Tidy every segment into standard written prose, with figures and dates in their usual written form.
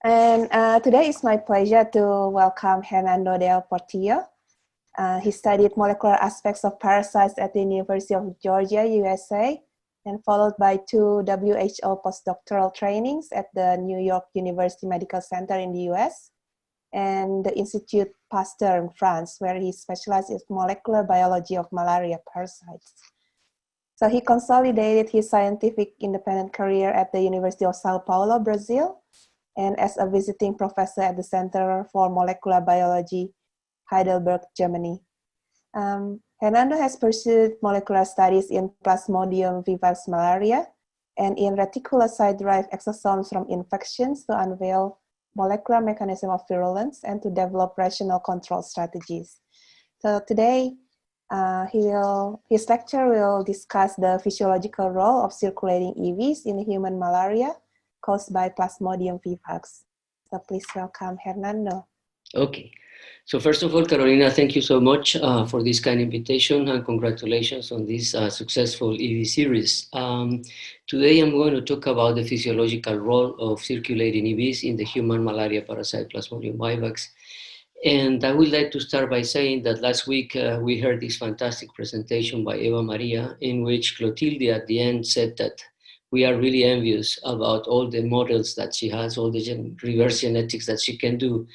And today it's my pleasure to welcome Hernando Del Portillo. He studied molecular aspects of parasites at the University of Georgia, USA, and followed by 2 WHO postdoctoral trainings at the New York University Medical Center in the US and the Institut Pasteur in France, where he specialized in molecular biology of malaria parasites. So he consolidated his scientific independent career at the University of Sao Paulo, Brazil, and as a visiting professor at the Center for Molecular Biology, Heidelberg, Germany. Hernando has pursued molecular studies in Plasmodium vivax malaria and in reticulocyte-derived exosomes from infections to unveil molecular mechanism of virulence and to develop rational control strategies. So today, his lecture will discuss the physiological role of circulating EVs in human malaria caused by Plasmodium vivax. So please welcome Hernando. Okay. So first of all, Carolina, thank you so much for this kind invitation and congratulations on this successful EV series. Today I'm going to talk about the physiological role of circulating EVs in the human malaria parasite Plasmodium vivax. And I would like to start by saying that last week we heard this fantastic presentation by Eva Maria in which Clotilde at the end said that we are really envious about all the models that she has, all the reverse genetics that she can do.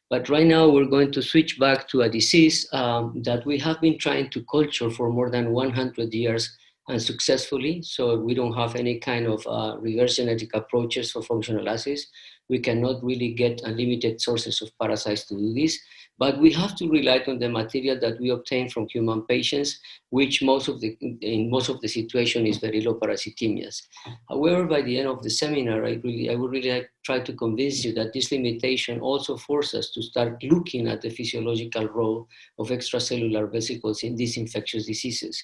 But right now we're going to switch back to a disease that we have been trying to culture for more than 100 years unsuccessfully. So we don't have any kind of reverse genetic approaches for functional assays. We cannot really get unlimited sources of parasites to do this, but we have to rely on the material that we obtain from human patients, which in most of the situation is very low parasitemias. However, by the end of the seminar, I would really like to try to convince you that this limitation also forces us to start looking at the physiological role of extracellular vesicles in these infectious diseases.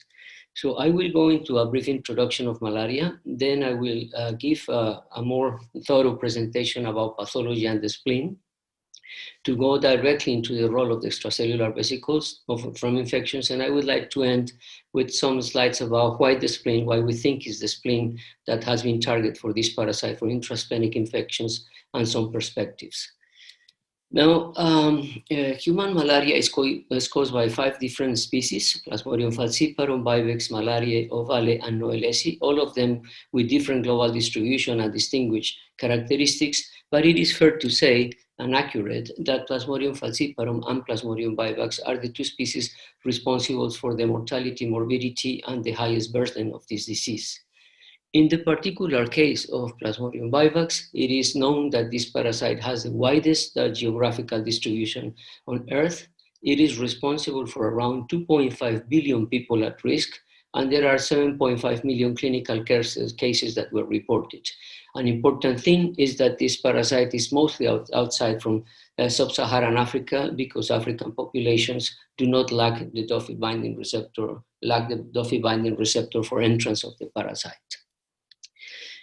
So I will go into a brief introduction of malaria, then I will give a more thorough presentation about pathology and the spleen, to go directly into the role of the extracellular vesicles from infections, and I would like to end with some slides about why the spleen, why we think is the spleen that has been targeted for this parasite for intrasplenic infections, and some perspectives. Now, human malaria is caused by 5 different species: Plasmodium falciparum, Buybacks, Malaria, ovale, and noelesi, all of them with different global distribution and distinguished characteristics, but it is fair to say and accurate that Plasmodium falciparum and Plasmodium vivax are the 2 species responsible for the mortality, morbidity, and the highest burden of this disease. In the particular case of Plasmodium vivax, it is known that this parasite has the widest geographical distribution on Earth. It is responsible for around 2.5 billion people at risk, and there are 7.5 million clinical cases that were reported. An important thing is that this parasite is mostly outside from sub-Saharan Africa, because African populations do not lack the Duffy binding receptor, for entrance of the parasite.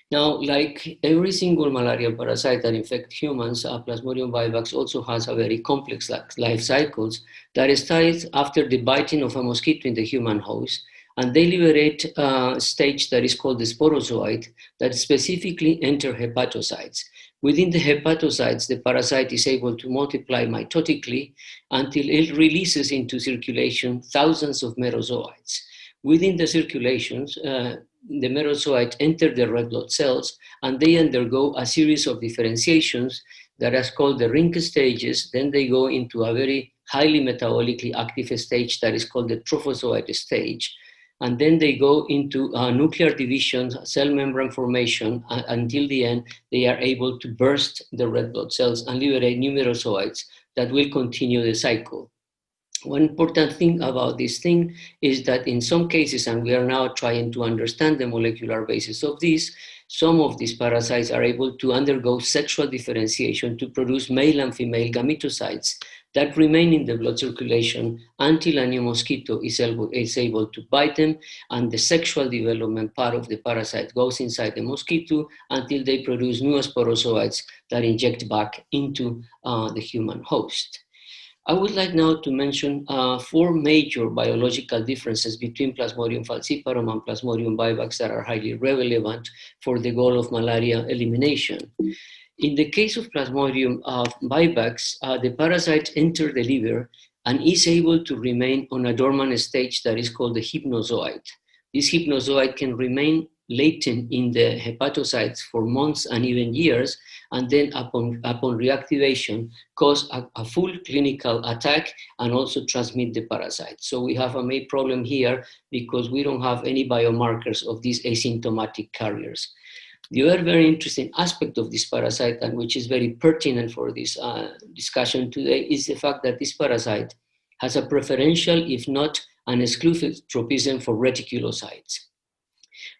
Now, like every single malaria parasite that infects humans, Plasmodium vivax also has a very complex life cycles that starts after the biting of a mosquito in the human host, and they liberate a stage that is called the sporozoite that specifically enter hepatocytes. Within the hepatocytes, the parasite is able to multiply mitotically until it releases into circulation thousands of merozoites. Within the circulations, the merozoites enter the red blood cells, and they undergo a series of differentiations that is called the ring stages. Then they go into a very highly metabolically active stage that is called the trophozoite stage. And then they go into nuclear division, cell membrane formation, until the end, they are able to burst the red blood cells and liberate new merozoites that will continue the cycle. One important thing about this thing is that in some cases, and we are now trying to understand the molecular basis of this, some of these parasites are able to undergo sexual differentiation to produce male and female gametocytes that remain in the blood circulation until a new mosquito is able to bite them, and the sexual development part of the parasite goes inside the mosquito until they produce new sporozoites that inject back into the human host. I would like now to mention 4 major biological differences between Plasmodium falciparum and Plasmodium vivax that are highly relevant for the goal of malaria elimination. In the case of Plasmodium vivax, the parasite enters the liver and is able to remain on a dormant stage that is called the hypnozoite. This hypnozoite can remain latent in the hepatocytes for months and even years, and then upon reactivation, cause a full clinical attack and also transmit the parasite. So we have a main problem here because we don't have any biomarkers of these asymptomatic carriers. The other very interesting aspect of this parasite, and which is very pertinent for this discussion today, is the fact that this parasite has a preferential, if not an exclusive tropism for reticulocytes.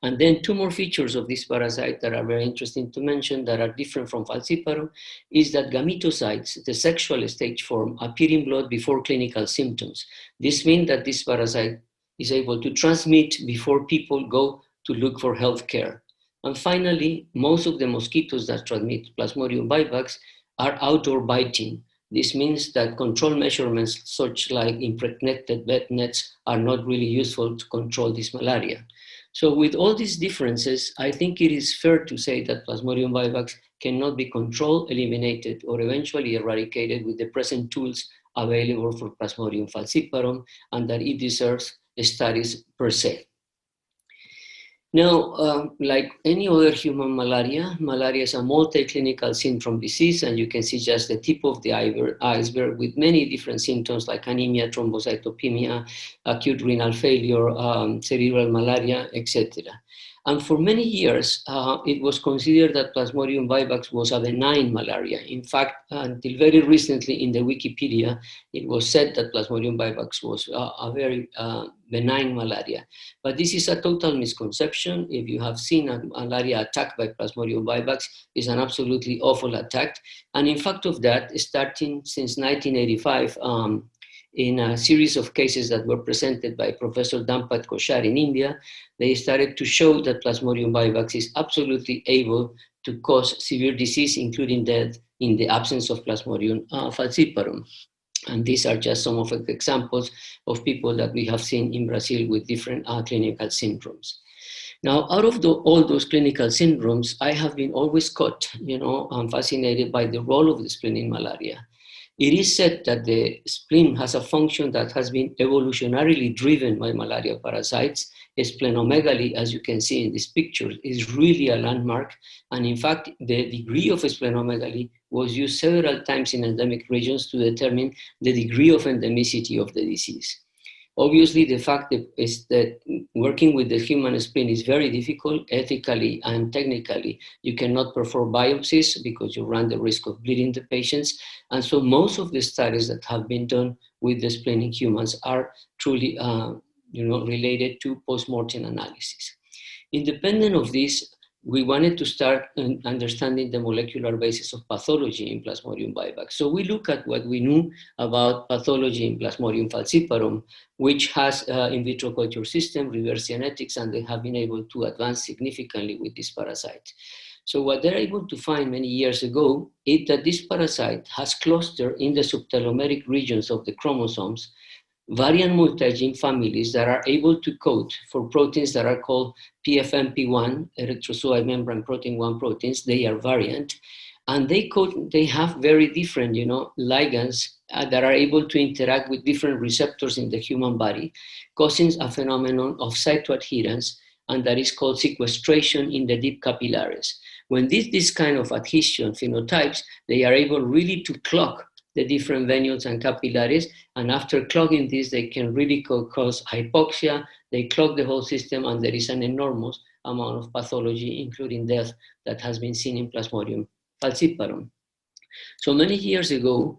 And then two more features of this parasite that are very interesting to mention that are different from Falciparum is that gametocytes, the sexual stage form, appear in blood before clinical symptoms. This means that this parasite is able to transmit before people go to look for health care. And finally, most of the mosquitoes that transmit Plasmodium vivax are outdoor biting. This means that control measurements such like impregnated bed nets are not really useful to control this malaria. So with all these differences, I think it is fair to say that Plasmodium vivax cannot be controlled, eliminated, or eventually eradicated with the present tools available for Plasmodium falciparum, and that it deserves studies per se. Now, like any other human malaria, malaria is a multi-clinical syndrome disease, and you can see just the tip of the iceberg with many different symptoms like anemia, thrombocytopenia, acute renal failure, cerebral malaria, etc. And for many years, it was considered that Plasmodium vivax was a benign malaria. In fact, until very recently in the Wikipedia, it was said that Plasmodium vivax was a very benign malaria. But this is a total misconception. If you have seen a malaria attack by Plasmodium vivax, it's an absolutely awful attack. And in fact of that, starting since 1985, in a series of cases that were presented by Professor Dampat Koshar in India, they started to show that Plasmodium vivax is absolutely able to cause severe disease, including death, in the absence of Plasmodium falciparum. And these are just some of the examples of people that we have seen in Brazil with different clinical syndromes. Now, out of all those clinical syndromes, I have been always caught, I'm fascinated by the role of the spleen in malaria. It is said that the spleen has a function that has been evolutionarily driven by malaria parasites. Splenomegaly, as you can see in this picture, is really a landmark. And in fact, the degree of splenomegaly was used several times in endemic regions to determine the degree of endemicity of the disease. Obviously, the fact is that working with the human spleen is very difficult, ethically and technically. You cannot perform biopsies because you run the risk of bleeding the patients. And so most of the studies that have been done with the spleen in humans are truly related to post-mortem analysis. Independent of this, we wanted to start understanding the molecular basis of pathology in Plasmodium vivax. So we look at what we knew about pathology in Plasmodium falciparum, which has in vitro culture system, reverse genetics, and they have been able to advance significantly with this parasite. So what they're able to find many years ago is that this parasite has clustered in the subtelomeric regions of the chromosomes variant multi-gene families that are able to code for proteins that are called PFMP1, erythrozoite membrane protein 1 proteins. They are variant, and they have very different, ligands that are able to interact with different receptors in the human body, causing a phenomenon of cytoadherence, and that is called sequestration in the deep capillaries. When this kind of adhesion phenotypes, they are able really to clog the different venules and capillaries, and after clogging this, they can really cause hypoxia, they clog the whole system, and there is an enormous amount of pathology, including death, that has been seen in Plasmodium falciparum. So many years ago,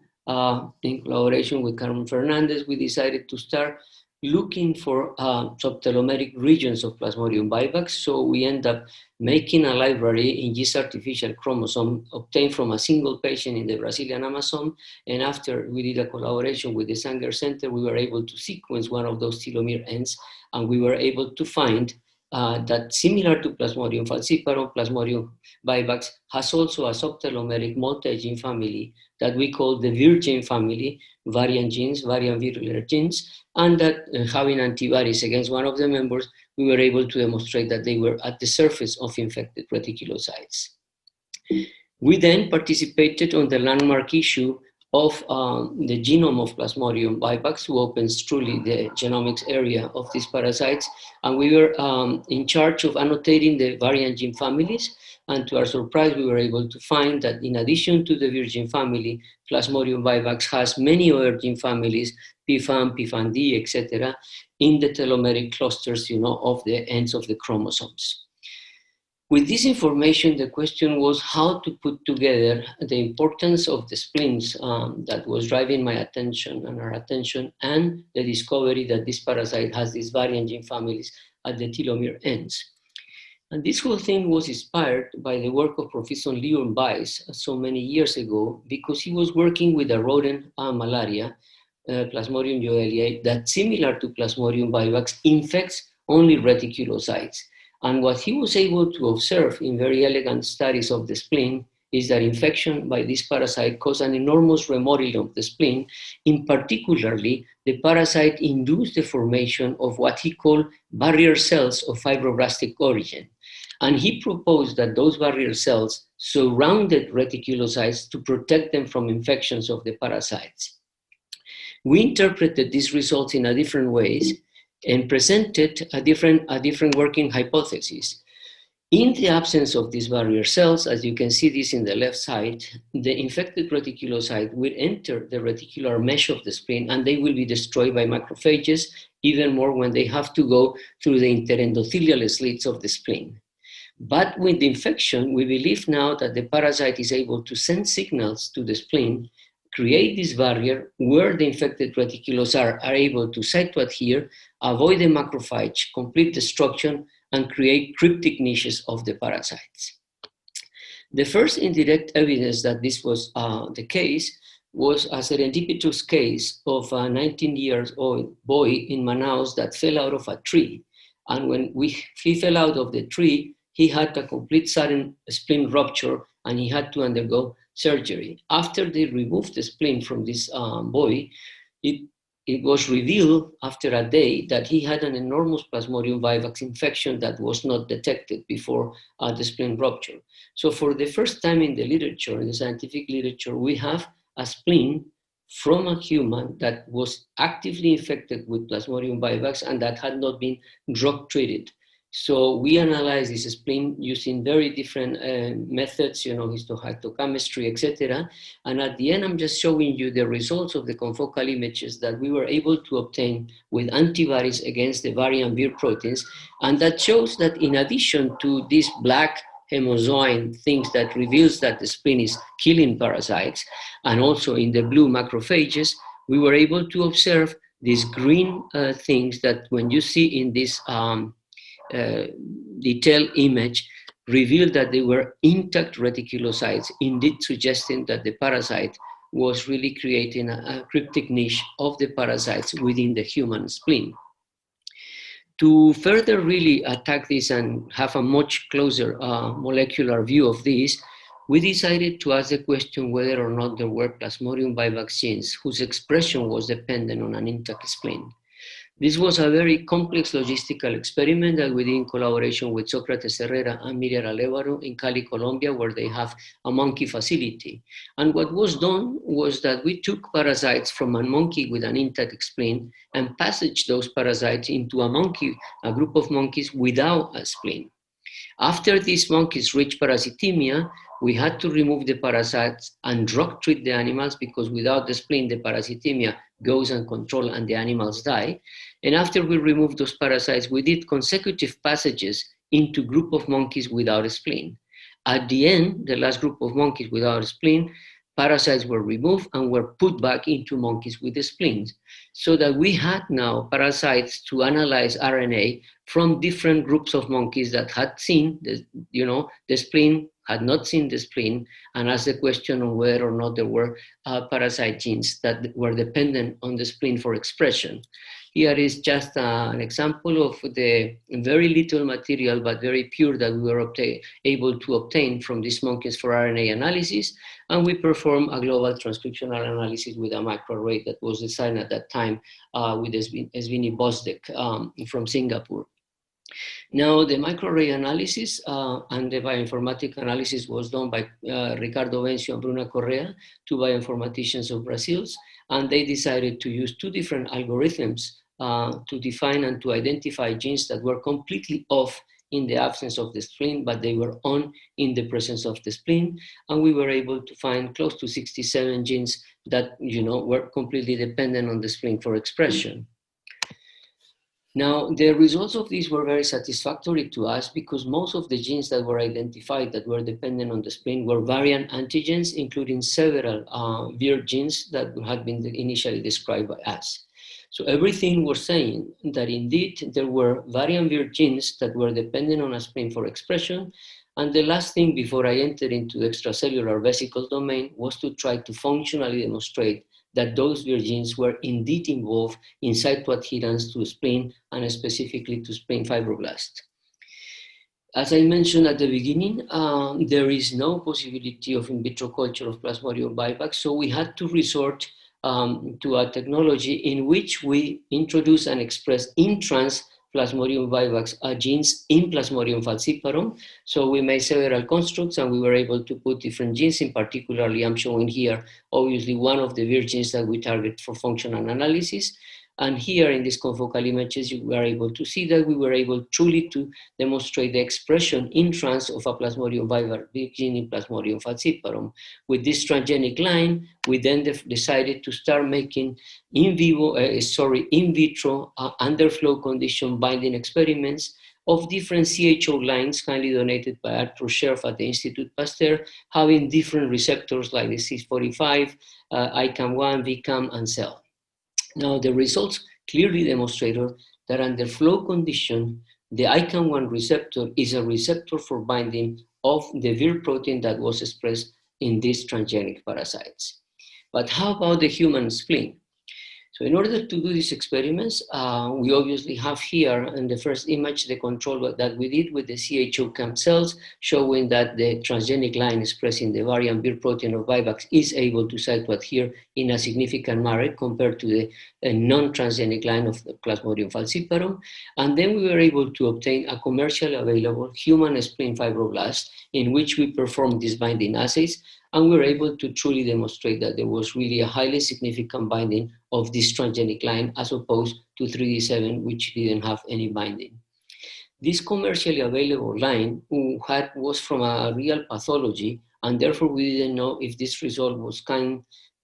in collaboration with Carmen Fernandez, we decided to start looking for subtelomeric regions of Plasmodium vivax. So we end up making a library in this artificial chromosome obtained from a single patient in the Brazilian Amazon. And after we did a collaboration with the Sanger Center, we were able to sequence one of those telomere ends, and we were able to find that similar to Plasmodium falciparum, Plasmodium vivax has also a subtelomeric multi-gene family that we call the VIR gene family, variant genes, variant virular genes, and that having antibodies against one of the members, we were able to demonstrate that they were at the surface of infected reticulocytes. We then participated on the landmark issue of the genome of Plasmodium vivax, who opens truly the genomics area of these parasites. And we were in charge of annotating the variant gene families. And to our surprise, we were able to find that in addition to the virgin family, Plasmodium vivax has many other gene families, PFAM, PFAM-D, etc., in the telomeric clusters, of the ends of the chromosomes. With this information, the question was how to put together the importance of the spleens that was driving my attention and our attention, and the discovery that this parasite has these variant gene families at the telomere ends. And this whole thing was inspired by the work of Professor Leon Weiss so many years ago, because he was working with a rodent, Malaria, Plasmodium joelliae, that similar to Plasmodium vivax infects only reticulocytes. And what he was able to observe in very elegant studies of the spleen is that infection by this parasite caused an enormous remodeling of the spleen. In particularly, the parasite induced the formation of what he called barrier cells of fibroblastic origin. And he proposed that those barrier cells surrounded reticulocytes to protect them from infections of the parasites. We interpreted these results in different ways and presented a different working hypothesis. In the absence of these barrier cells, as you can see this in the left side, the infected reticulocyte will enter the reticular mesh of the spleen and they will be destroyed by macrophages, even more when they have to go through the interendothelial slits of the spleen. But with the infection, we believe now that the parasite is able to send signals to the spleen, create this barrier where the infected reticulocytes are able to cytoadhere, avoid the macrophage, complete destruction, and create cryptic niches of the parasites. The first indirect evidence that this was the case was a serendipitous case of a 19-year-old boy in Manaus that fell out of a tree. And when he fell out of the tree, he had a complete sudden spleen rupture and he had to undergo surgery. After they removed the spleen from this boy, it was revealed after a day that he had an enormous Plasmodium vivax infection that was not detected before the spleen rupture. So for the first time in the literature, in the scientific literature, we have a spleen from a human that was actively infected with Plasmodium vivax and that had not been drug treated. So we analyzed this spleen using very different methods, histohistochemistry, etc. And at the end, I'm just showing you the results of the confocal images that we were able to obtain with antibodies against the variant Vir proteins. And that shows that in addition to these black hemozoin things that reveals that the spleen is killing parasites, and also in the blue macrophages, we were able to observe these green things that when you see in this detailed image revealed that they were intact reticulocytes, indeed suggesting that the parasite was really creating a cryptic niche of the parasites within the human spleen. To further really attack this and have a much closer molecular view of this, we decided to ask the question whether or not there were Plasmodium vivax genes whose expression was dependent on an intact spleen. This was a very complex logistical experiment that we did in collaboration with Sócrates Herrera and Miriam Alévaro in Cali, Colombia, where they have a monkey facility. And what was done was that we took parasites from a monkey with an intact spleen and passaged those parasites into a group of monkeys without a spleen. After these monkeys reached parasitemia, we had to remove the parasites and drug treat the animals because without the spleen, the parasitemia goes uncontrolled and the animals die. And after we removed those parasites, we did consecutive passages into a group of monkeys without a spleen. At the end, the last group of monkeys without a spleen, parasites were removed and were put back into monkeys with the spleens, so that we had now parasites to analyze RNA from different groups of monkeys that had seen the spleen, had not seen the spleen, and asked the question on whether or not there were parasite genes that were dependent on the spleen for expression. Here is just an example of the very little material, but very pure, that we were able to obtain from these monkeys for RNA analysis. And we performed a global transcriptional analysis with a microarray that was designed at that time with Esvini Bosdek from Singapore. Now, the microarray analysis and the bioinformatic analysis was done by Ricardo Bencio and Bruna Correa, two bioinformaticians of Brazil, and they decided to use two different algorithms to define and to identify genes that were completely off in the absence of the spleen, but they were on in the presence of the spleen. And we were able to find close to 67 genes that were completely dependent on the spleen for expression. Now, the results of these were very satisfactory to us because most of the genes that were identified that were dependent on the spleen were variant antigens, including several Vir genes that had been initially described by us. So everything was saying that indeed there were variant Vir genes that were dependent on a spleen for expression. And the last thing before I entered into the extracellular vesicle domain was to try to functionally demonstrate that those Vir genes were indeed involved in cytoadherence to spleen and specifically to spleen fibroblast. As I mentioned at the beginning, there is no possibility of in vitro culture of Plasmodium vivax, so we had to resort to a technology in which we introduce and express in trans Plasmodium vivax genes in Plasmodium falciparum. So we made several constructs and we were able to put different genes. In particularly, I'm showing here, obviously, one of the Vir genes that we target for functional analysis. And here in these confocal images, you were able to see that we were able truly to demonstrate the expression in trans of a Plasmodium vivax gene in Plasmodium falciparum. With this transgenic line, we then decided to start making in vitro underflow condition binding experiments of different CHO lines kindly donated by Arthur Scherf at the Institut Pasteur, having different receptors like the CIS45, ICAM1, VCAM, and CEL. Now, the results clearly demonstrated that under flow condition, the ICAM1 receptor is a receptor for binding of the Vir protein that was expressed in these transgenic parasites. But how about the human spleen? So in order to do these experiments, we obviously have here in the first image the control that we did with the CHO camp cells, showing that the transgenic line expressing the variant Vir protein of vivax is able to cytoadhere in a significant manner compared to the non-transgenic line of the Plasmodium falciparum. And then we were able to obtain a commercially available human spleen fibroblast in which we performed these binding assays, and we were able to truly demonstrate that there was really a highly significant binding of this transgenic line as opposed to 3D7, which didn't have any binding. This commercially available line was from a real pathology, and therefore we didn't know if this result was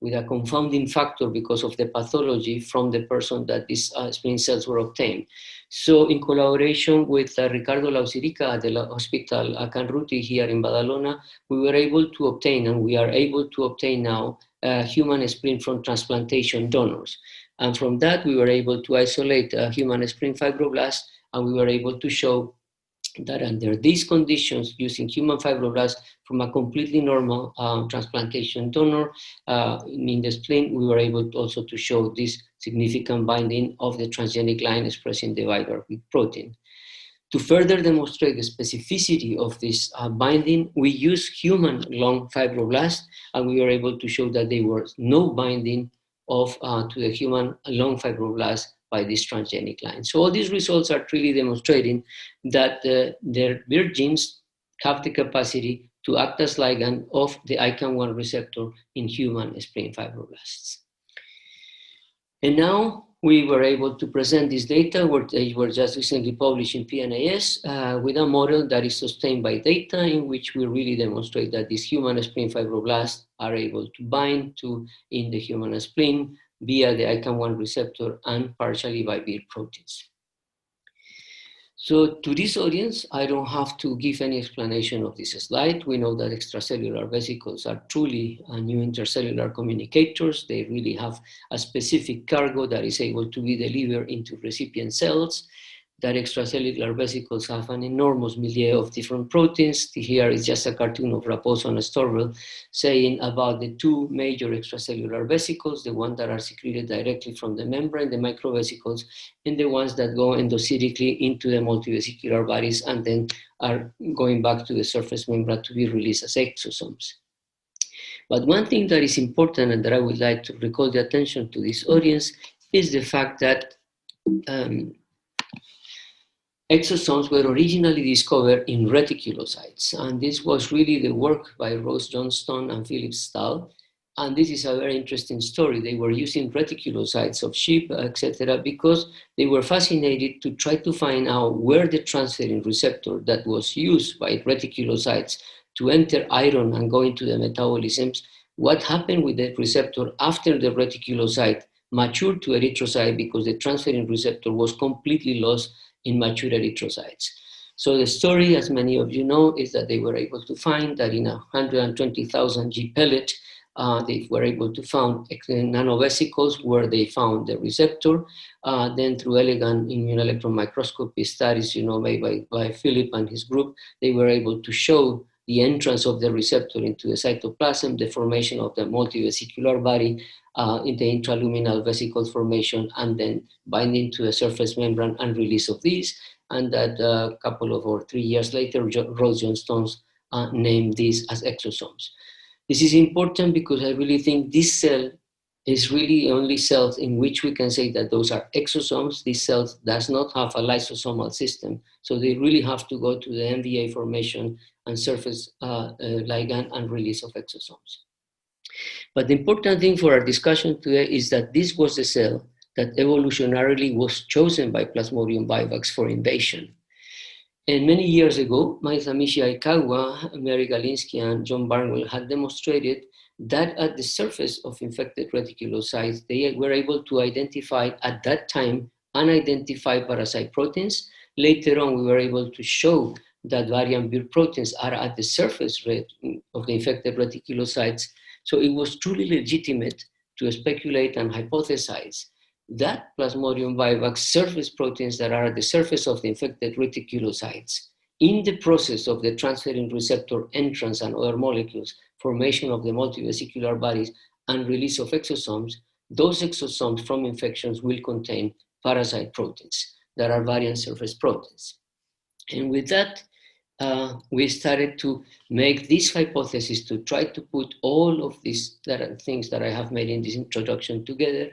with a confounding factor because of the pathology from the person that these spleen cells were obtained. So in collaboration with Ricardo Lausirica at the Hospital Canruti here in Badalona, we were able to obtain, and we are able to obtain now, human spleen from transplantation donors. And from that, we were able to isolate human spleen fibroblasts, and we were able to show that under these conditions, using human fibroblasts from a completely normal transplantation donor in the spleen, we were able also to show this significant binding of the transgenic line expressing the viral protein. To further demonstrate the specificity of this binding, we used human lung fibroblasts, and we were able to show that there was no binding to the human lung fibroblasts by this transgenic line. So all these results are really demonstrating that their Vir genes have the capacity to act as ligand of the ICAM1 receptor in human spleen fibroblasts. And now we were able to present this data, they were just recently published in PNAS, with a model that is sustained by data in which we really demonstrate that these human spleen fibroblasts are able to bind in the human spleen via the ICAM1 receptor and partially by Vir proteins. So to this audience, I don't have to give any explanation of this slide. We know that extracellular vesicles are truly new intercellular communicators. They really have a specific cargo that is able to be delivered into recipient cells. That extracellular vesicles have an enormous milieu of different proteins. Here is just a cartoon of Raposo and Storville saying about the two major extracellular vesicles, the ones that are secreted directly from the membrane, the microvesicles, and the ones that go endocytically into the multivesicular bodies and then are going back to the surface membrane to be released as exosomes. But one thing that is important and that I would like to recall the attention to this audience is the fact that exosomes were originally discovered in reticulocytes, and this was really the work by Rose Johnston and Philip Stahl. And this is a very interesting story. They were using reticulocytes of sheep, etc., because they were fascinated to try to find out where the transferrin receptor that was used by reticulocytes to enter iron and go into the metabolisms, what happened with that receptor after the reticulocyte matured to erythrocyte, because the transferrin receptor was completely lost in mature erythrocytes. So the story, as many of you know, is that they were able to find that in a 120,000 G pellet, they were able to find nanovesicles where they found the receptor. Then through elegant immunoelectron microscopy studies, made by Philip and his group, they were able to show the entrance of the receptor into the cytoplasm, the formation of the multivesicular body, in the intraluminal vesicles formation, and then binding to the surface membrane and release of these. And that a couple of or 3 years later, Rose Johnston named these as exosomes. This is important because I really think this cell is really only cells in which we can say that those are exosomes. These cells does not have a lysosomal system, so they really have to go to the MVA formation and surface ligand and release of exosomes. But the important thing for our discussion today is that this was the cell that evolutionarily was chosen by Plasmodium vivax for invasion. And many years ago, Maizamichi Aikawa, Mary Galinsky, and John Barnwell had demonstrated that at the surface of infected reticulocytes, they were able to identify at that time unidentified parasite proteins. Later on, we were able to show that variant build proteins are at the surface of the infected reticulocytes. So it was truly legitimate to speculate and hypothesize that Plasmodium vivax surface proteins that are at the surface of the infected reticulocytes, in the process of the transferrin receptor entrance and other molecules, formation of the multivesicular bodies, and release of exosomes, those exosomes from infections will contain parasite proteins that are variant surface proteins. And with that, we started to make this hypothesis to try to put all of these things that I have made in this introduction together.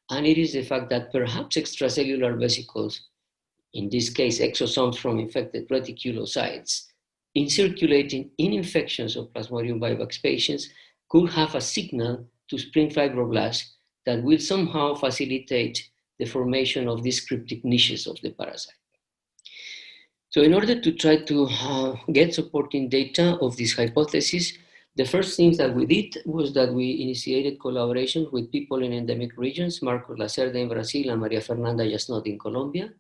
And it is the fact that perhaps extracellular vesicles, in this case exosomes from infected reticulocytes, in circulating in infections of Plasmodium vivax patients, could have a signal to spleen fibroblasts that will somehow facilitate the formation of these cryptic niches of the parasite. So in order to try to get supporting data of this hypothesis, the first thing that we did was that we initiated collaborations with people in endemic regions, Marcos Lacerda in Brazil and Maria Fernanda Yasnot in Colombia,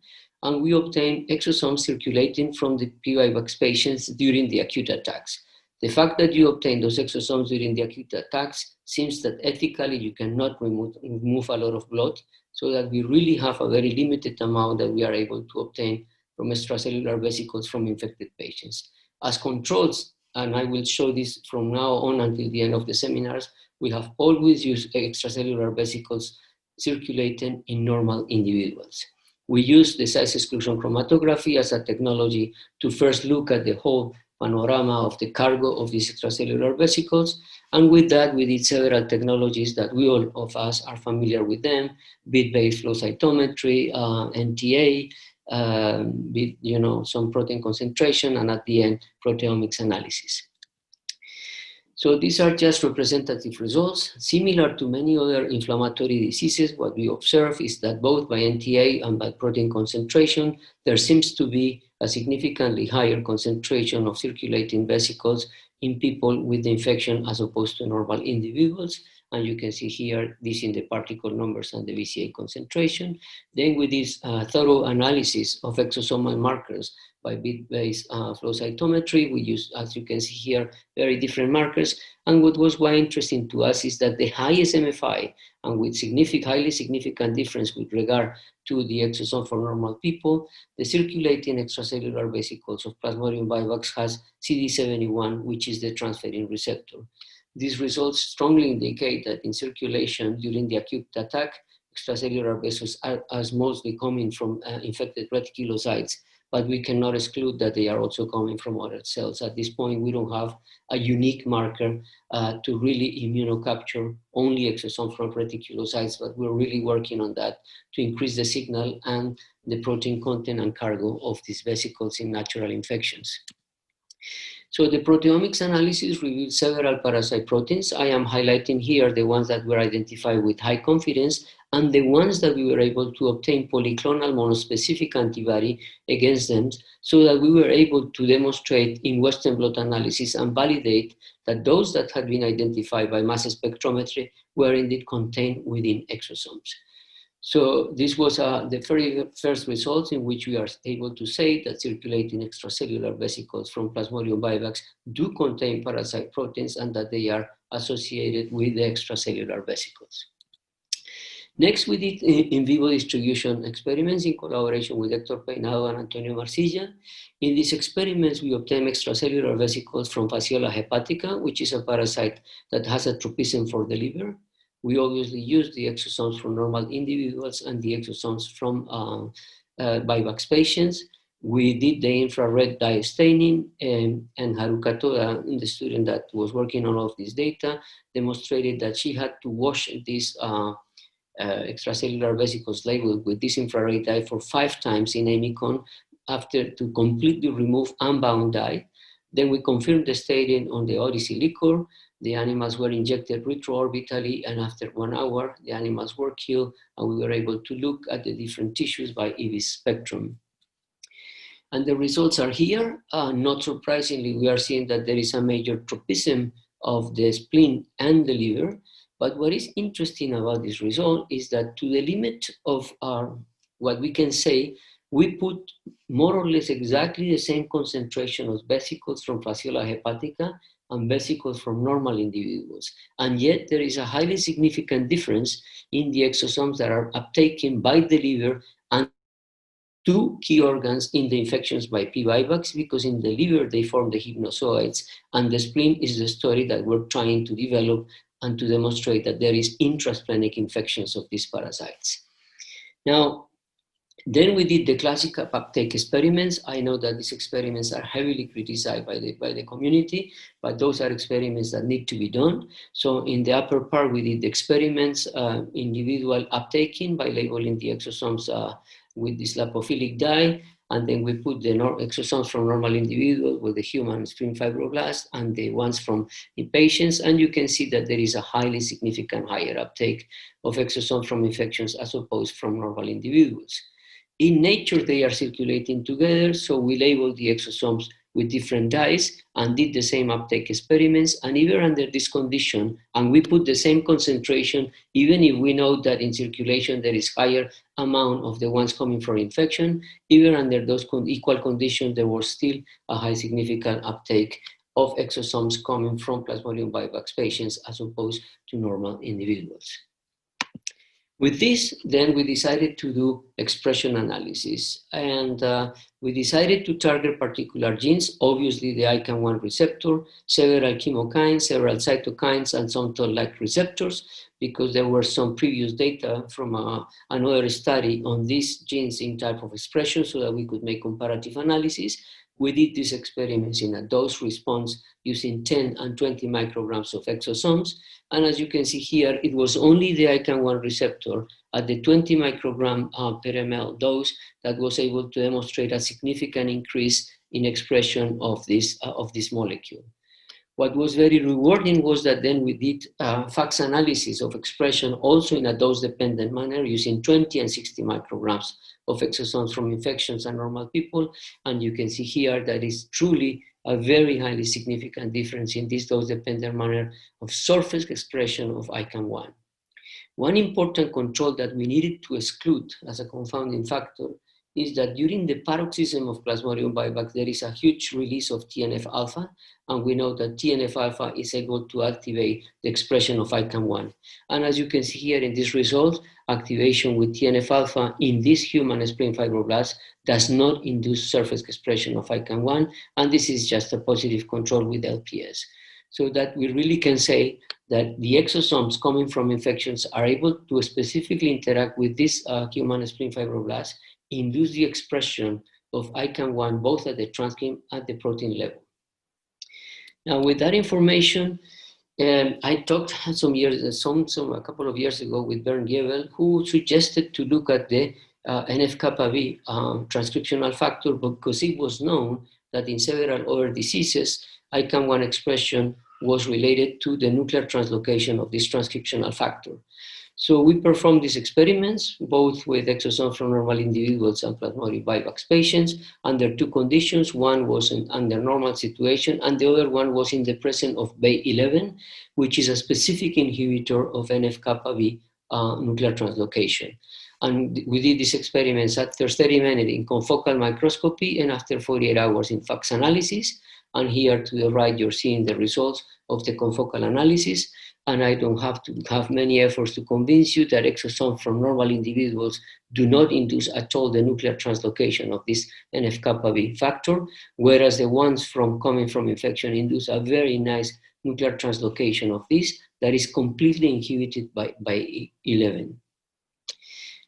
and we obtained exosomes circulating from the P-vivax patients during the acute attacks. The fact that you obtain those exosomes during the acute attacks seems that ethically you cannot remove a lot of blood, so that we really have a very limited amount that we are able to obtain from extracellular vesicles from infected patients. As controls, and I will show this from now on until the end of the seminars, we have always used extracellular vesicles circulating in normal individuals. We use the size exclusion chromatography as a technology to first look at the whole panorama of the cargo of these extracellular vesicles. And with that, we did several technologies that we all of us are familiar with them: bit-based flow cytometry, NTA, some protein concentration, and at the end, proteomics analysis. So these are just representative results. Similar to many other inflammatory diseases, what we observe is that both by NTA and by protein concentration, there seems to be a significantly higher concentration of circulating vesicles in people with the infection as opposed to normal individuals. And you can see here this in the particle numbers and the VCA concentration. Then with this thorough analysis of exosomal markers by bit-based flow cytometry, we use, as you can see here, very different markers. And what was quite interesting to us is that the highest MFI, and with highly significant difference with regard to the exosome for normal people, the circulating extracellular vesicles of Plasmodium vivax has CD71, which is the transferrin receptor. These results strongly indicate that in circulation during the acute attack, extracellular vesicles are mostly coming from infected reticulocytes, but we cannot exclude that they are also coming from other cells. At this point, we don't have a unique marker to really immunocapture only exosomes from reticulocytes, but we're really working on that to increase the signal and the protein content and cargo of these vesicles in natural infections. So the proteomics analysis revealed several parasite proteins. I am highlighting here the ones that were identified with high confidence and the ones that we were able to obtain polyclonal monospecific antibody against them, so that we were able to demonstrate in Western blot analysis and validate that those that had been identified by mass spectrometry were indeed contained within exosomes. So this was the very first results in which we are able to say that circulating extracellular vesicles from Plasmodium vivax do contain parasite proteins and that they are associated with the extracellular vesicles. Next, we did in vivo distribution experiments in collaboration with Hector Peinado and Antonio Marcilla. In these experiments, we obtained extracellular vesicles from Fasciola hepatica, which is a parasite that has a tropism for the liver. We obviously used the exosomes from normal individuals and the exosomes from Buybacks patients. We did the infrared dye staining, and Haruka Toda, the student that was working on all of this data, demonstrated that she had to wash these extracellular vesicles labeled with this infrared dye for 5 times in Amicon after to completely remove unbound dye. Then we confirmed the staining on the Odyssey liquor. The animals were injected retroorbitally, and after 1 hour, the animals were killed, and we were able to look at the different tissues by EV spectrum. And the results are here. Not surprisingly, we are seeing that there is a major tropism of the spleen and the liver. But what is interesting about this result is that to the limit of what we can say, we put more or less exactly the same concentration of vesicles from Fasciola hepatica and vesicles from normal individuals. And yet there is a highly significant difference in the exosomes that are uptaken by the liver and 2 key organs in the infections by P. vivax, because in the liver they form the hypnozoites, and the spleen is the story that we're trying to develop and to demonstrate that there is intrasplenic infections of these parasites. Now, then we did the classical uptake experiments. I know that these experiments are heavily criticized by the community, but those are experiments that need to be done. So in the upper part, we did the experiments, individual uptaking by labeling the exosomes with this lipophilic dye, and then we put the exosomes from normal individuals with the human spleen fibroblast and the ones from the patients, and you can see that there is a highly significant higher uptake of exosomes from infections as opposed from normal individuals. In nature, they are circulating together, so we labeled the exosomes with different dyes and did the same uptake experiments, and even under this condition, and we put the same concentration, even if we know that in circulation there is higher amount of the ones coming from infection, even under those equal conditions, there was still a high significant uptake of exosomes coming from Plasmodium vivax patients as opposed to normal individuals. With this, then we decided to do expression analysis, and we decided to target particular genes, obviously the ICANN1 receptor, several chemokines, several cytokines, and some toll-like receptors, because there were some previous data from another study on these genes in type of expression so that we could make comparative analysis. We did these experiments in a dose response using 10 and 20 micrograms of exosomes. And as you can see here, it was only the ICANN1 receptor at the 20 microgram per ml dose that was able to demonstrate a significant increase in expression of this molecule. What was very rewarding was that then we did FACS analysis of expression also in a dose-dependent manner using 20 and 60 micrograms of exosomes from infections and normal people. And you can see here that is truly a very highly significant difference in this dose-dependent manner of surface expression of ICANN1. One important control that we needed to exclude as a confounding factor is that during the paroxysm of Plasmodium vivax, there is a huge release of TNF-alpha, and we know that TNF-alpha is able to activate the expression of ICANN1. And as you can see here in this result, activation with TNF-alpha in this human spleen fibroblast does not induce surface expression of ICANN1, and this is just a positive control with LPS. So that we really can say that the exosomes coming from infections are able to specifically interact with this human spleen fibroblast, induce the expression of ICAM1, both at the transcript and the protein level. Now, with that information, I talked a couple of years ago with Bernd Gebel, who suggested to look at the NF-kappa B transcriptional factor, because it was known that in several other diseases, ICAM1 expression was related to the nuclear translocation of this transcriptional factor. So we performed these experiments, both with exosomes from normal individuals and Plasmodium vivax patients, under two conditions. One was under normal situation, and the other one was in the presence of BAY11, which is a specific inhibitor of NF-kappa B nuclear translocation. And we did these experiments after 30 minutes in confocal microscopy and after 48 hours in FACS analysis. And here to the right, you're seeing the results of the confocal analysis. And I don't have to have many efforts to convince you that exosomes from normal individuals do not induce at all the nuclear translocation of this NF-kappa B factor, whereas the ones coming from infection induce a very nice nuclear translocation of this that is completely inhibited by 11.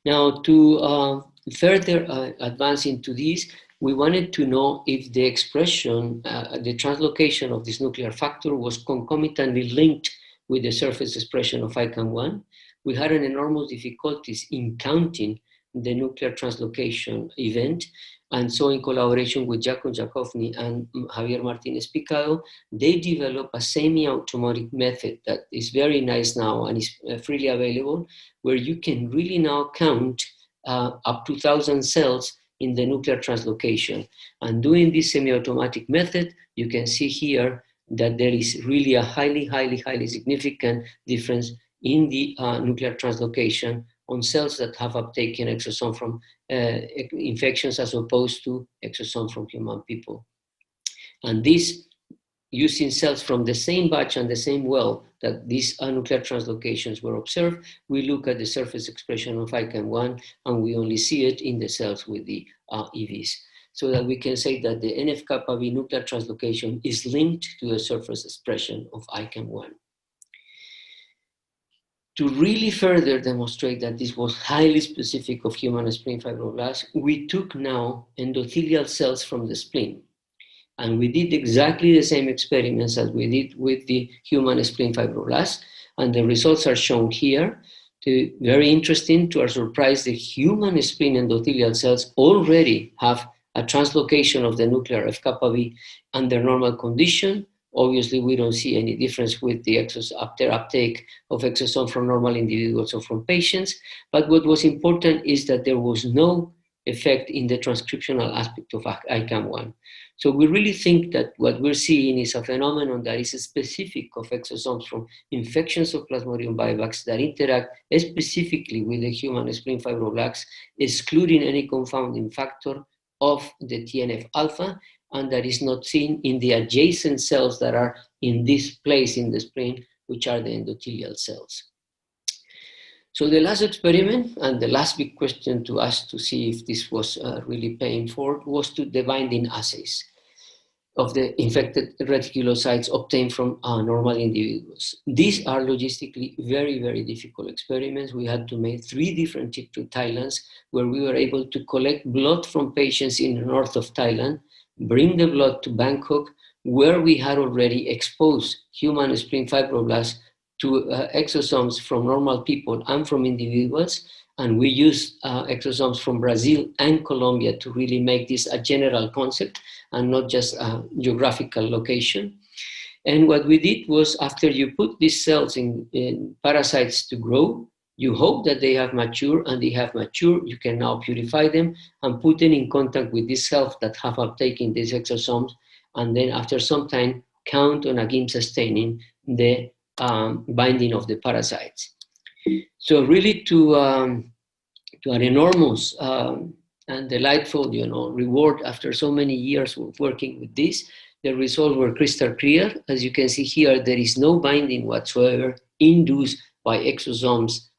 Now, to further advance into this, we wanted to know if the expression, the translocation of this nuclear factor was concomitantly linked with the surface expression of ICAM1. We had an enormous difficulties in counting the nuclear translocation event. And so in collaboration with Jacob Jakovny and Javier Martinez Picado, they developed a semi-automatic method that is very nice now and is freely available, where you can really now count up to 1,000 cells in the nuclear translocation. And doing this semi-automatic method, you can see here that there is really a highly significant difference in the nuclear translocation on cells that have uptaken exosome from infections as opposed to exosome from human people. And this, using cells from the same batch and the same well that these nuclear translocations were observed, we look at the surface expression of ICAM1 and we only see it in the cells with the EVs. So that we can say that the NF-kappa B nuclear translocation is linked to the surface expression of ICAM1. To really further demonstrate that this was highly specific of human spleen fibroblasts, we took now endothelial cells from the spleen. And we did exactly the same experiments as we did with the human spleen fibroblasts. And the results are shown here. Very interesting, to our surprise, the human spleen endothelial cells already have a translocation of the nuclear F-kappa B under normal condition. Obviously, we don't see any difference with the uptake of exosomes from normal individuals or from patients. But what was important is that there was no effect in the transcriptional aspect of ICAM1. So we really think that what we're seeing is a phenomenon that is specific of exosomes from infections of Plasmodium vivax that interact specifically with the human spleen fibroblasts, excluding any confounding factor of the TNF-alpha, and that is not seen in the adjacent cells that are in this place in the spleen, which are the endothelial cells. So the last experiment, and the last big question to ask to see if this was really paying for, was to the binding assays of the infected reticulocytes obtained from normal individuals. These are logistically very difficult experiments. We had to make 3 different trips to Thailand, where we were able to collect blood from patients in the north of Thailand, bring the blood to Bangkok, where we had already exposed human spleen fibroblasts to exosomes from normal people and from individuals. And we used exosomes from Brazil and Colombia to really make this a general concept and not just a geographical location. And what we did was, after you put these cells in parasites to grow, you hope that they have matured, and they have matured. You can now purify them and put them in contact with these cells that have uptaken these exosomes. And then after some time, count on again sustaining the binding of the parasites. So really to an enormous and delightful, reward after so many years of working with this, the results were crystal clear. As you can see here, there is no binding whatsoever induced by exosomes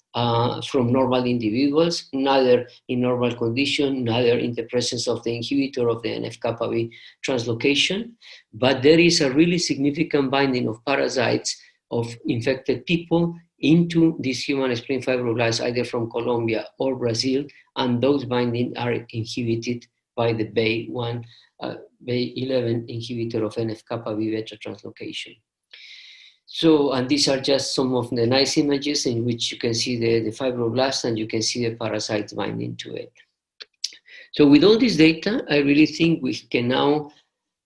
from normal individuals, neither in normal condition, neither in the presence of the inhibitor of the NF-kappa B translocation. But there is a really significant binding of parasites of infected people into these human spleen fibroblasts, either from Colombia or Brazil, and those bindings are inhibited by the BAY11 inhibitor of NF-kappa B beta translocation. So, and these are just some of the nice images in which you can see the fibroblast and you can see the parasites binding to it. So with all this data, I really think we can now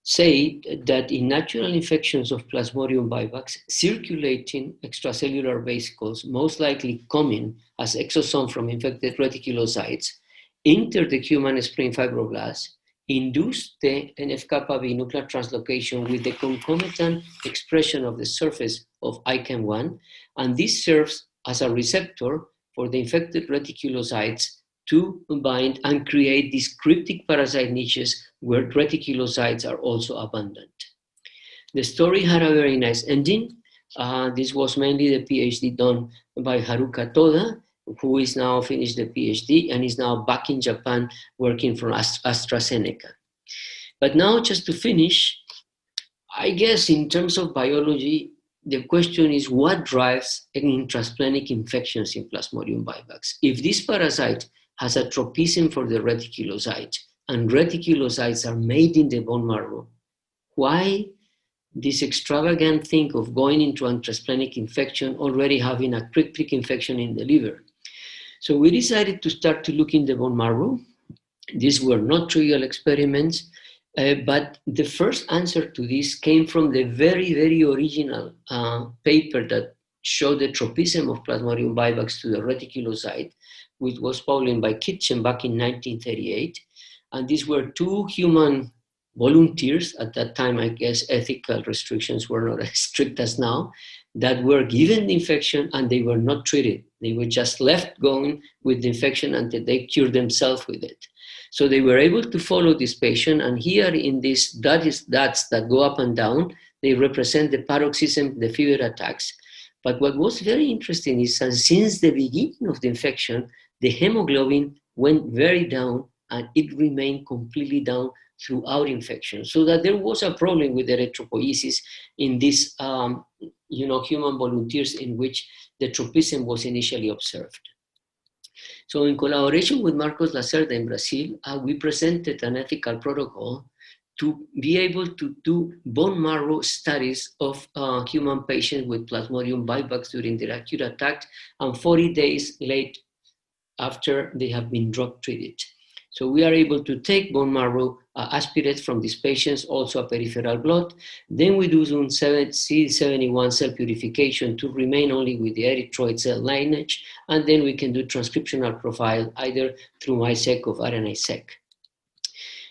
say that in natural infections of Plasmodium vivax, circulating extracellular vesicles, most likely coming as exosomes from infected reticulocytes, enter the human spleen fibroblast, induce the NF-kappa B nuclear translocation with the concomitant expression of the surface of ICAM1, and this serves as a receptor for the infected reticulocytes to bind and create these cryptic parasite niches where reticulocytes are also abundant. The story had a very nice ending. This was mainly the PhD done by Haruka Toda, who is now finished the PhD and is now back in Japan working for AstraZeneca. But now, just to finish, I guess in terms of biology, the question is what drives intrasplantic infections in Plasmodium vivax? If this parasite has a tropism for the reticulocyte and reticulocytes are made in the bone marrow, why this extravagant thing of going into intrasplantic infection already having a cryptic infection in the liver? So we decided to start to look in the bone marrow. These were not trivial experiments, but the first answer to this came from the very, very original paper that showed the tropism of Plasmodium vivax to the reticulocyte, which was published by Kitchen back in 1938. And these were two human volunteers. At that time, I guess ethical restrictions were not as strict as now, that were given the infection and they were not treated. They were just left going with the infection until they cured themselves with it. So they were able to follow this patient, and here in these dots that go up and down, they represent the paroxysm, the fever attacks. But what was very interesting is that since the beginning of the infection, the hemoglobin went very down and it remained completely down throughout infection. So that there was a problem with erythropoiesis in these human volunteers in which the tropism was initially observed. So in collaboration with Marcos Lacerda in Brazil, we presented an ethical protocol to be able to do bone marrow studies of human patients with Plasmodium vivax during their acute attack and 40 days late after they have been drug treated. So we are able to take bone marrow aspirate from these patients, also a peripheral blood. Then we do some CD71 cell purification to remain only with the erythroid cell lineage. And then we can do transcriptional profile either through MySeq or RNA-seq.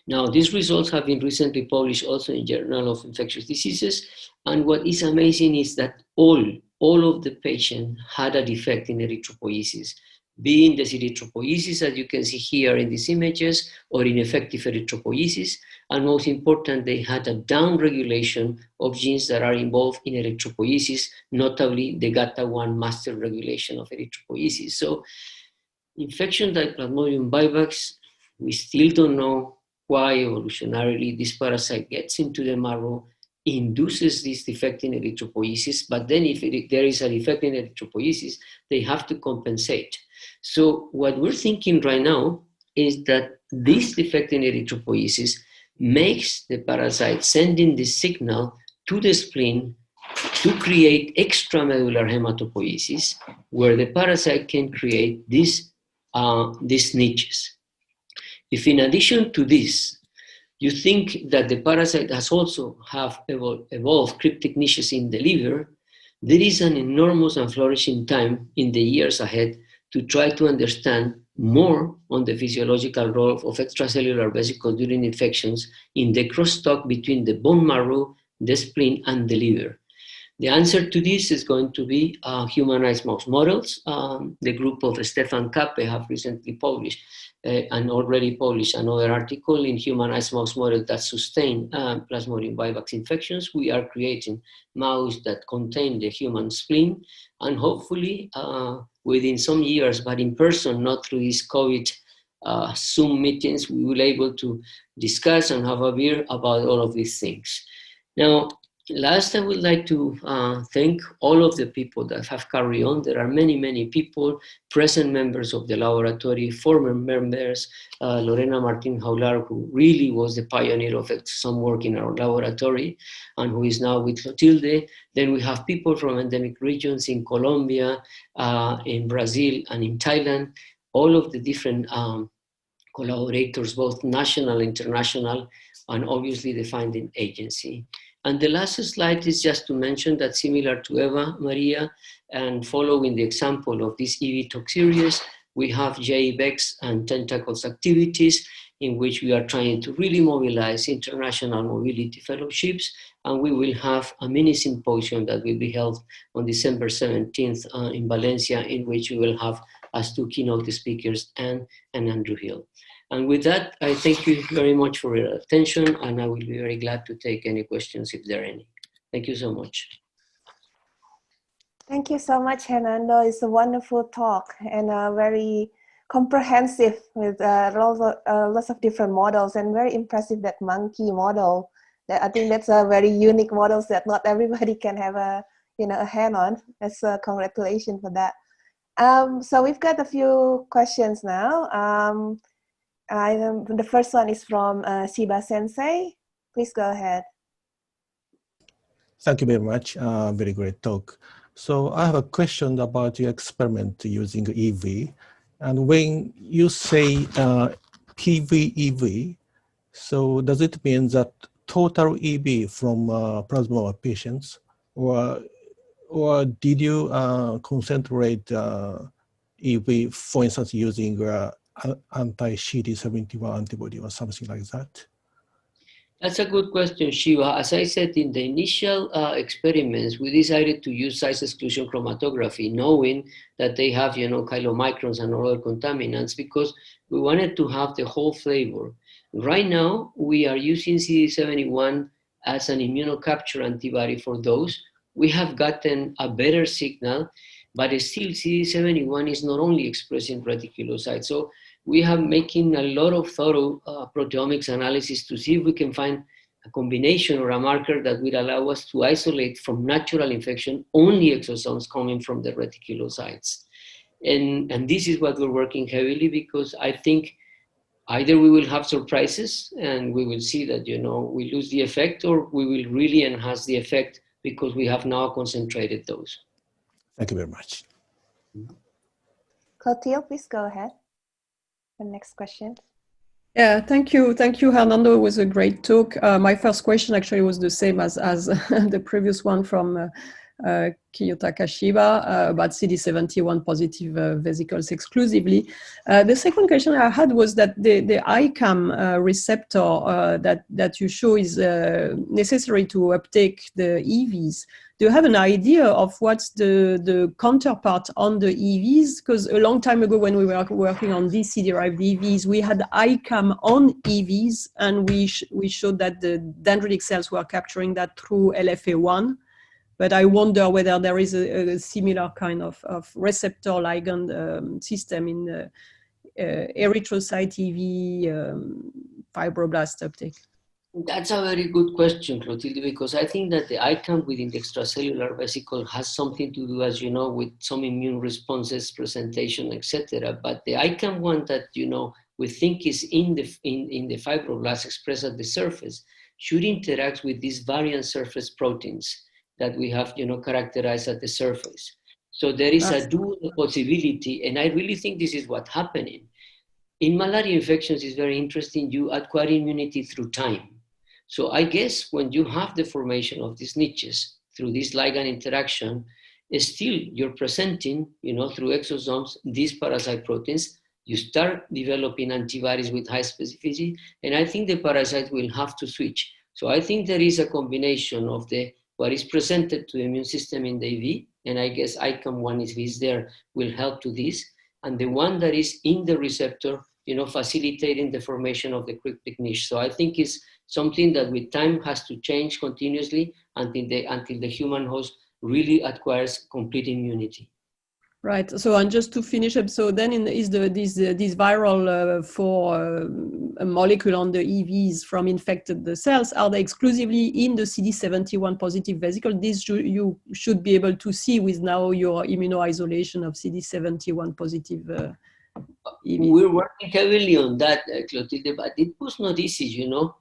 Now, these results have been recently published also in Journal of Infectious Diseases. And what is amazing is that all of the patients had a defect in erythropoiesis, being the erythropoiesis, as you can see here in these images, or ineffective erythropoiesis. And most important, they had a downregulation of genes that are involved in erythropoiesis, notably the GATA1 master regulation of erythropoiesis. So infection like Plasmodium vivax, we still don't know why evolutionarily this parasite gets into the marrow, induces this defect in erythropoiesis, but then if there is a defect in erythropoiesis, they have to compensate. So what we're thinking right now is that this defect in erythropoiesis makes the parasite sending the signal to the spleen to create extramedullary hematopoiesis, where the parasite can create these niches. If in addition to this, you think that the parasite has also evolved cryptic niches in the liver, there is an enormous and flourishing time in the years ahead to try to understand more on the physiological role of extracellular vesicles during infections in the crosstalk between the bone marrow, the spleen, and the liver. The answer to this is going to be humanized mouse models. The group of Stefan Kappe have recently published and already published another article in humanized mouse models that sustain Plasmodium vivax infections. We are creating mouse that contain the human spleen, and hopefully within some years, but in person, not through these COVID Zoom meetings, we will be able to discuss and have a beer about all of these things. Now, Last, I would like to thank all of the people that have carried on. There are many, many people, present members of the laboratory, former members, Lorena Martin Jaular, who really was the pioneer of some work in our laboratory, and who is now with Clotilde. Then we have people from endemic regions in Colombia, in Brazil, and in Thailand. All of the different collaborators, both national, international, and obviously the finding agency. And the last slide is just to mention that, similar to Eva Maria, and following the example of this IVTalk series, we have JBEX and Tentacles activities in which we are trying to really mobilize international mobility fellowships. And we will have a mini symposium that will be held on December 17th in Valencia, in which we will have as two keynote speakers and Andrew Hill. And with that, I thank you very much for your attention, and I will be very glad to take any questions if there are any. Thank you so much. Thank you so much, Hernando. It's a wonderful talk and very comprehensive with lots of different models, and very impressive that monkey model. I think that's a very unique model that not everybody can have a hand on. That's congratulations for that. So we've got a few questions now. The first one is from Shiba Sensei. Please go ahead. Thank you very much. Very great talk. So I have a question about your experiment using EV. And when you say PV-EV, so does it mean that total EV from plasma patients, or did you concentrate EV, for instance, using anti-CD71 antibody or something like that? That's a good question, Shiva. As I said, in the initial experiments, we decided to use size exclusion chromatography, knowing that they have, chylomicrons and other contaminants, because we wanted to have the whole flavor. Right now, we are using CD71 as an immunocapture antibody for those. We have gotten a better signal, but still CD71 is not only expressed in reticulocytes. So we have making a lot of thorough proteomics analysis to see if we can find a combination or a marker that will allow us to isolate from natural infection only exosomes coming from the reticulocytes. And this is what we're working heavily, because I think either we will have surprises and we will see that, we lose the effect, or we will really enhance the effect because we have now concentrated those. Thank you very much. Clotilde, please go ahead. The next question. Yeah, thank you. Thank you, Hernando. It was a great talk. My first question actually was the same as the previous one from Kiyotaka Shiba about CD71 positive vesicles exclusively. The second question I had was that the ICAM receptor that you show is necessary to uptake the EVs. Do you have an idea of what's the counterpart on the EVs? Because a long time ago when we were working on DC-derived EVs, we had ICAM on EVs, and we showed that the dendritic cells were capturing that through LFA1. But I wonder whether there is a similar kind of receptor ligand system in the erythrocyte EV fibroblast uptake. That's a very good question, Clotilde, because I think that the ICAM within the extracellular vesicle has something to do, as you know, with some immune responses, presentation, etc. But the ICAM one that, we think is in the fibroblast expressed at the surface should interact with these variant surface proteins that we have, characterized at the surface. So there is a dual possibility, and I really think this is what's happening. In malaria infections, it's very interesting. You acquire immunity through time. So I guess when you have the formation of these niches through this ligand interaction, still you're presenting, through exosomes, these parasite proteins. You start developing antibodies with high specificity, and I think the parasite will have to switch. So I think there is a combination of what is presented to the immune system in the EV, and I guess ICAM1 if is there will help to this, and the one that is in the receptor, facilitating the formation of the cryptic niche. So I think it's something that with time has to change continuously until the human host really acquires complete immunity. Right. So, and just to finish up, so then is this viral for a molecule on the EVs from infected the cells, are they exclusively in the CD71 positive vesicle? This you should be able to see with now your immunoisolation of CD71 positive EVs. We're working heavily on that, Clotilde, but it was not easy, you know.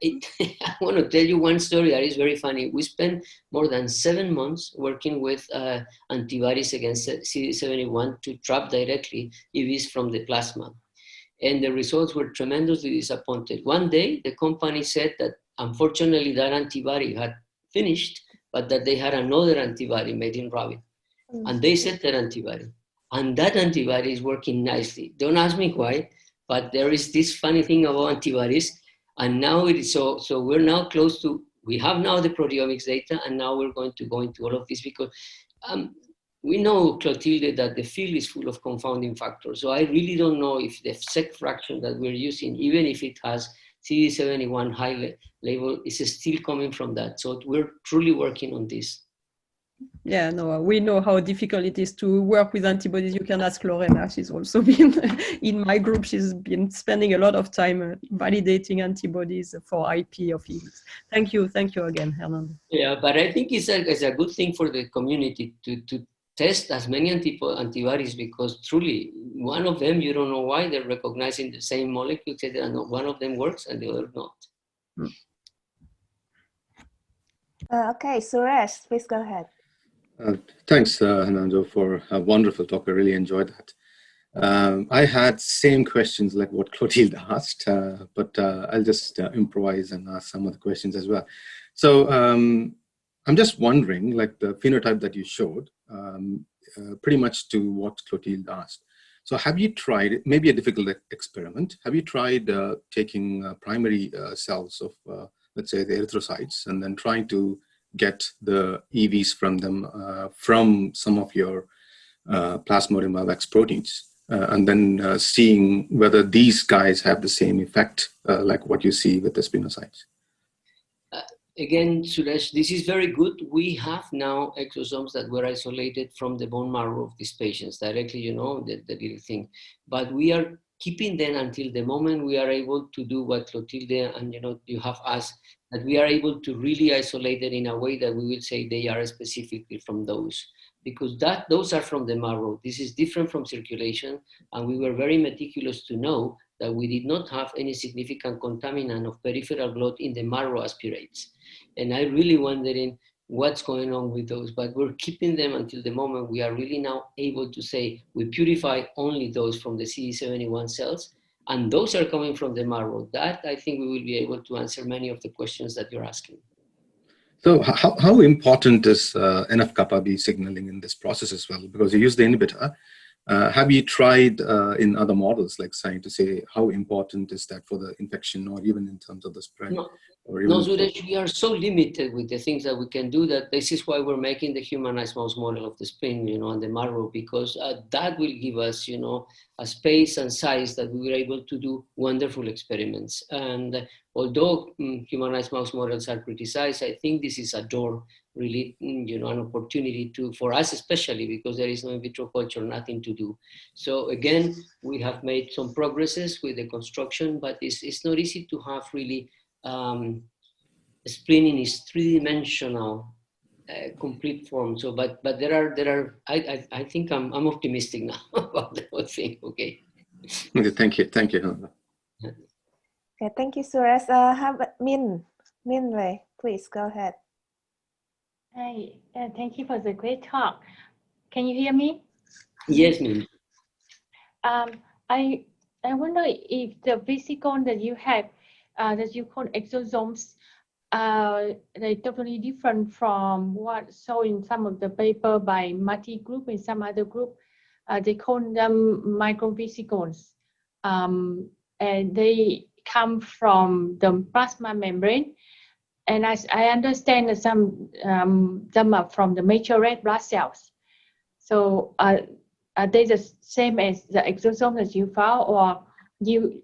I want to tell you one story that is very funny. We spent more than 7 months working with antibodies against CD71 to trap directly EVs from the plasma. And the results were tremendously disappointed. One day, the company said that unfortunately that antibody had finished, but that they had another antibody made in rabbit. And they set that antibody. And that antibody is working nicely. Don't ask me why, but there is this funny thing about antibodies. And now it is so we're now close to, we have now the proteomics data, and now we're going to go into all of this because we know, Clotilde, that the field is full of confounding factors. So I really don't know if the sec fraction that we're using, even if it has CD71 high level, is still coming from that. So we're truly working on this. Yeah, no, we know how difficult it is to work with antibodies. You can ask Lorena. She's also been in my group. She's been spending a lot of time validating antibodies for IP of EVs. Thank you again, Hernando. Yeah, but I think it's a good thing for the community to test as many antibodies, because truly, one of them, you don't know why they're recognizing the same molecule, and one of them works and the other not. Okay, Suresh, please go ahead. Thanks, Hernando, for a wonderful talk. I really enjoyed that. I had same questions like what Clotilde asked, but I'll just improvise and ask some of the questions as well. So I'm just wondering, like the phenotype that you showed, pretty much to what Clotilde asked. So have you tried, maybe a difficult experiment, have you tried taking primary cells of, let's say, the erythrocytes, and then trying to get the EVs from them from some of your Plasmodium vivax proteins, and then seeing whether these guys have the same effect like what you see with the splenocytes? Again, Suresh, this is very good. We have now exosomes that were isolated from the bone marrow of these patients directly, you know, the little thing. But we are keeping them until the moment we are able to do what Clotilde and, you know, you have asked, that we are able to really isolate it in a way that we will say they are specifically from those, because those are from the marrow. This is different from circulation, and we were very meticulous to know that we did not have any significant contaminant of peripheral blood in the marrow aspirates. And I really wondering what's going on with those, but we're keeping them until the moment we are really now able to say we purify only those from the CD71 cells, and those are coming from the marrow. That I think we will be able to answer many of the questions that you're asking. So how important is NF-kappa B signaling in this process as well? Because you use the inhibitor. Have you tried in other models, like trying to say how important is that for the infection, or even in terms of the spread? No, or even Suresh, we are so limited with the things that we can do that this is why we're making the humanized mouse model of the spleen, you know, and the marrow, because that will give us, you know, a space and size that we were able to do wonderful experiments. And although humanized mouse models are criticized, I think this is a door, really, you know, an opportunity for us especially, because there is no in vitro culture, nothing to do. So again, we have made some progresses with the construction, but it's not easy to have really spleen in its three-dimensional complete form. So, but there are. I think I'm optimistic now about the whole thing. Okay. Okay, thank you. Okay, thank you, Suresh. How about Minwei, please go ahead. Hi, thank you for the great talk. Can you hear me? Yes, ma'am. I wonder if the vesicle that you have, that you call exosomes, they're totally different from what shown in some of the paper by Mati group and some other group. They call them microvesicles, and they come from the plasma membrane. And as I understand that some them are from the mature red blood cells. So are they the same as the exosomes that you found, or you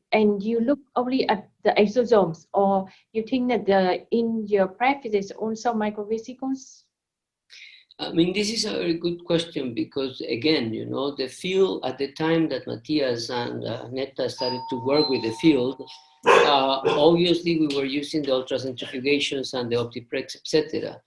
look only at the exosomes, or you think that in your practice is also microvesicles? I mean, this is a very good question because, again, you know, the field at the time that Matthias and Netta started to work with the field, obviously we were using the ultracentrifugations and the OptiPrex, etc.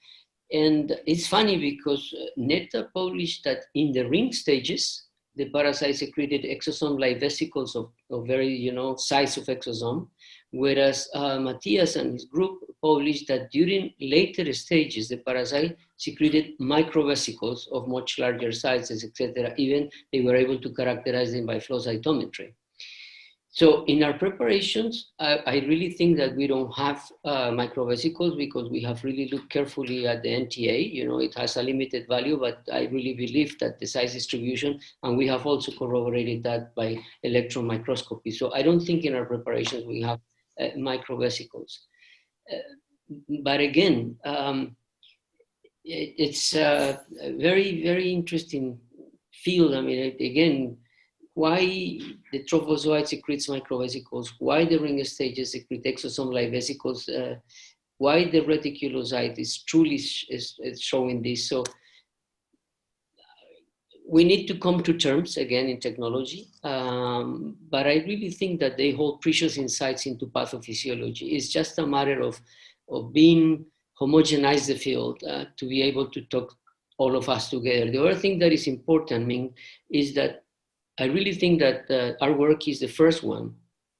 And it's funny because Netta published that in the ring stages, the parasite secreted exosome-like vesicles of very, you know, size of exosome, whereas Matthias and his group published that during later stages, the parasite secreted microvesicles of much larger sizes, etc. Even they were able to characterize them by flow cytometry. So in our preparations, I really think that we don't have microvesicles because we have really looked carefully at the NTA. You know, it has a limited value, but I really believe that the size distribution, and we have also corroborated that by electron microscopy. So I don't think in our preparations we have microvesicles. But again, it's a very, very interesting field. I mean, again, why the trophozoite secretes microvesicles, why the ring stages secrete exosome-like vesicles, why the reticulocyte is truly is showing this. So we need to come to terms again in technology, but I really think that they hold precious insights into pathophysiology. It's just a matter of being homogenize the field to be able to talk all of us together. The other thing that is important, Ming, is that I really think that our work is the first one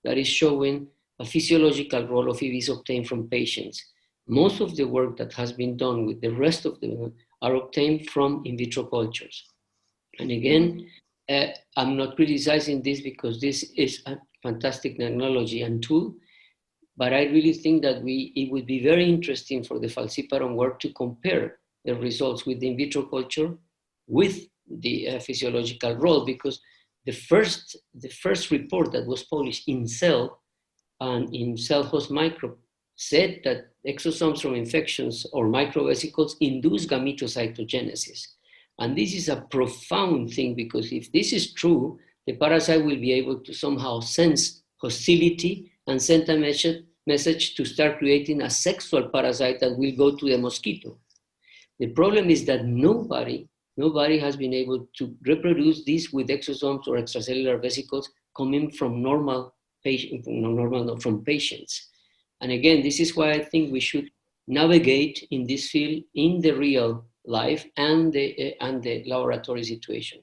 that is showing a physiological role of EVs obtained from patients. Most of the work that has been done with the rest of them are obtained from in vitro cultures. And again, I'm not criticizing this because this is a fantastic technology and tool, but I really think that it would be very interesting for the Falciparum work to compare the results with the in vitro culture with the physiological role, because the first report that was published in Cell and in Cell Host Microbe said that exosomes from infections or microvesicles induce gametocytogenesis. And this is a profound thing, because if this is true, the parasite will be able to somehow sense hostility and send a message to start creating a sexual parasite that will go to the mosquito. The problem is that nobody has been able to reproduce this with exosomes or extracellular vesicles coming from from patients. And again, this is why I think we should navigate in this field in the real life and the laboratory situation.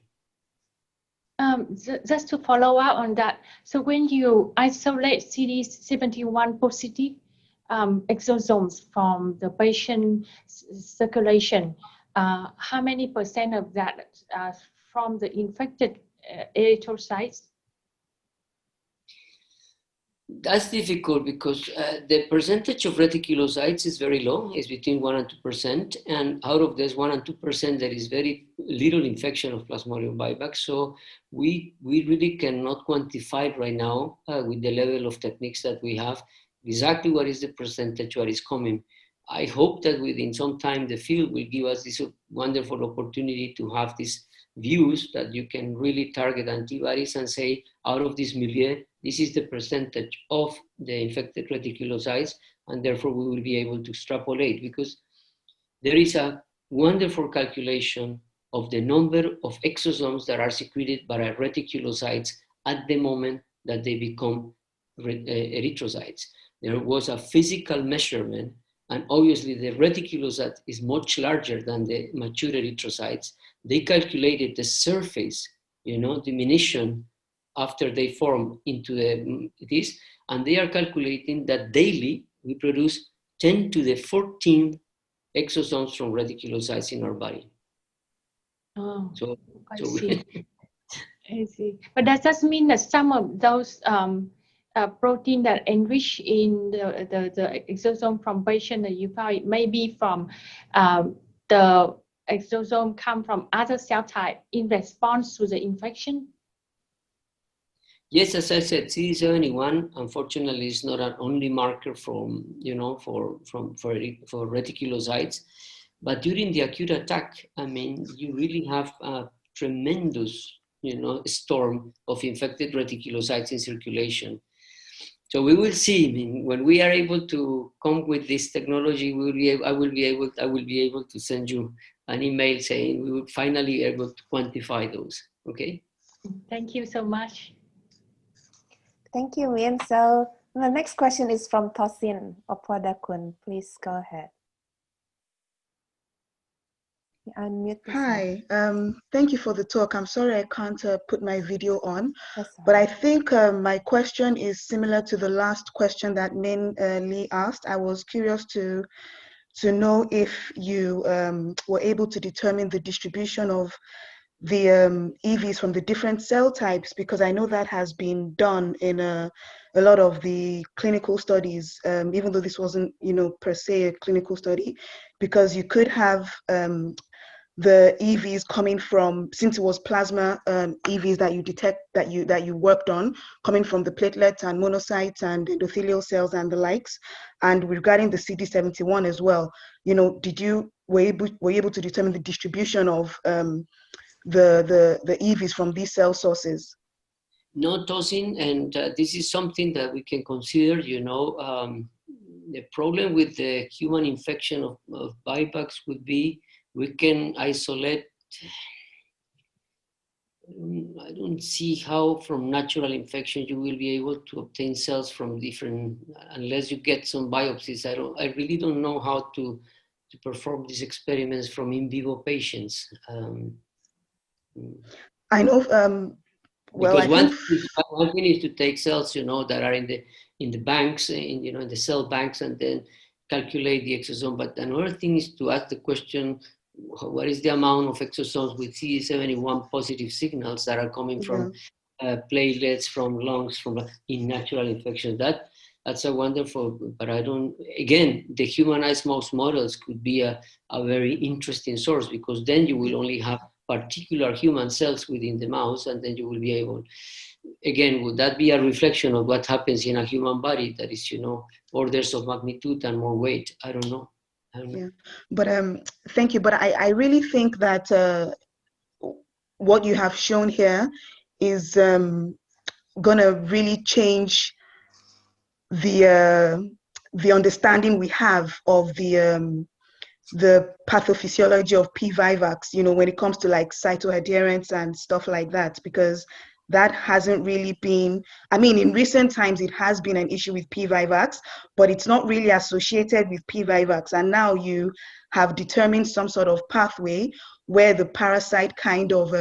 Just to follow up on that, so when you isolate CD71 positive exosomes from the patient circulation, how many % of that from the infected erythrocytes? That's difficult because the percentage of reticulocytes is very low. It's between 1 and 2%. And out of this 1 and 2%, there is very little infection of Plasmodium vivax. So we really cannot quantify right now with the level of techniques that we have exactly what is the percentage what is coming. I hope that within some time the field will give us this wonderful opportunity to have these views that you can really target antibodies and say, out of this milieu, this is the percentage of the infected reticulocytes, and therefore we will be able to extrapolate, because there is a wonderful calculation of the number of exosomes that are secreted by reticulocytes at the moment that they become erythrocytes. There was a physical measurement, and obviously the reticulocyte is much larger than the mature erythrocytes. They calculated the surface, diminution after they form into this, and they are calculating that daily we produce 10 to the 14 exosomes from reticulocytes in our body. Oh, so I see. I see. But does that mean that some of those protein that enrich in the exosome from patient that you found may be from the exosome come from other cell type in response to the infection? Yes, as I said, CD71 unfortunately is not an only marker from for reticulocytes, but during the acute attack, I mean, you really have a tremendous storm of infected reticulocytes in circulation. So we will see. I mean, when we are able to come with this technology, I will be able to send you an email saying we were finally able to quantify those. Okay. Thank you so much. Thank you, Min. So the next question is from Tosin Opodakun. Please go ahead. Unmute yourself. Hi, thank you for the talk. I'm sorry I can't put my video on, That's all but right. I think my question is similar to the last question that Min Lee asked. I was curious to know if you were able to determine the distribution of the EVs from the different cell types, because I know that has been done in a lot of the clinical studies, even though this wasn't, per se a clinical study, because you could have the EVs coming from, since it was plasma EVs that you detect, that you worked on, coming from the platelets and monocytes and endothelial cells and the likes. And regarding the CD71 as well, were you able to determine the distribution of the EVs from these cell sources? No, Tosin, and this is something that we can consider. The problem with the human infection of Buybacks would be we can isolate. I don't see how from natural infection you will be able to obtain cells from different, unless you get some biopsies. I really don't know how to perform these experiments from in vivo patients. I know. Well, because I think one thing is to take cells, that are in the banks, in the cell banks, and then calculate the exosome. But another thing is to ask the question: what is the amount of exosomes with CD71 positive signals that are coming from platelets, from lungs, in natural infection? That's a wonderful. But I don't. Again, the humanized mouse models could be a very interesting source, because then you will only have particular human cells within the mouse, and then you will be able, again, would that be a reflection of what happens in a human body that is, orders of magnitude and more weight? I don't know. Yeah, but thank you. But I really think that what you have shown here is gonna really change the understanding we have of the pathophysiology of P. vivax, when it comes to like cytoadherence and stuff like that, because that hasn't really been, in recent times it has been an issue with P. vivax, but it's not really associated with P. vivax. And now you have determined some sort of pathway where the parasite kind of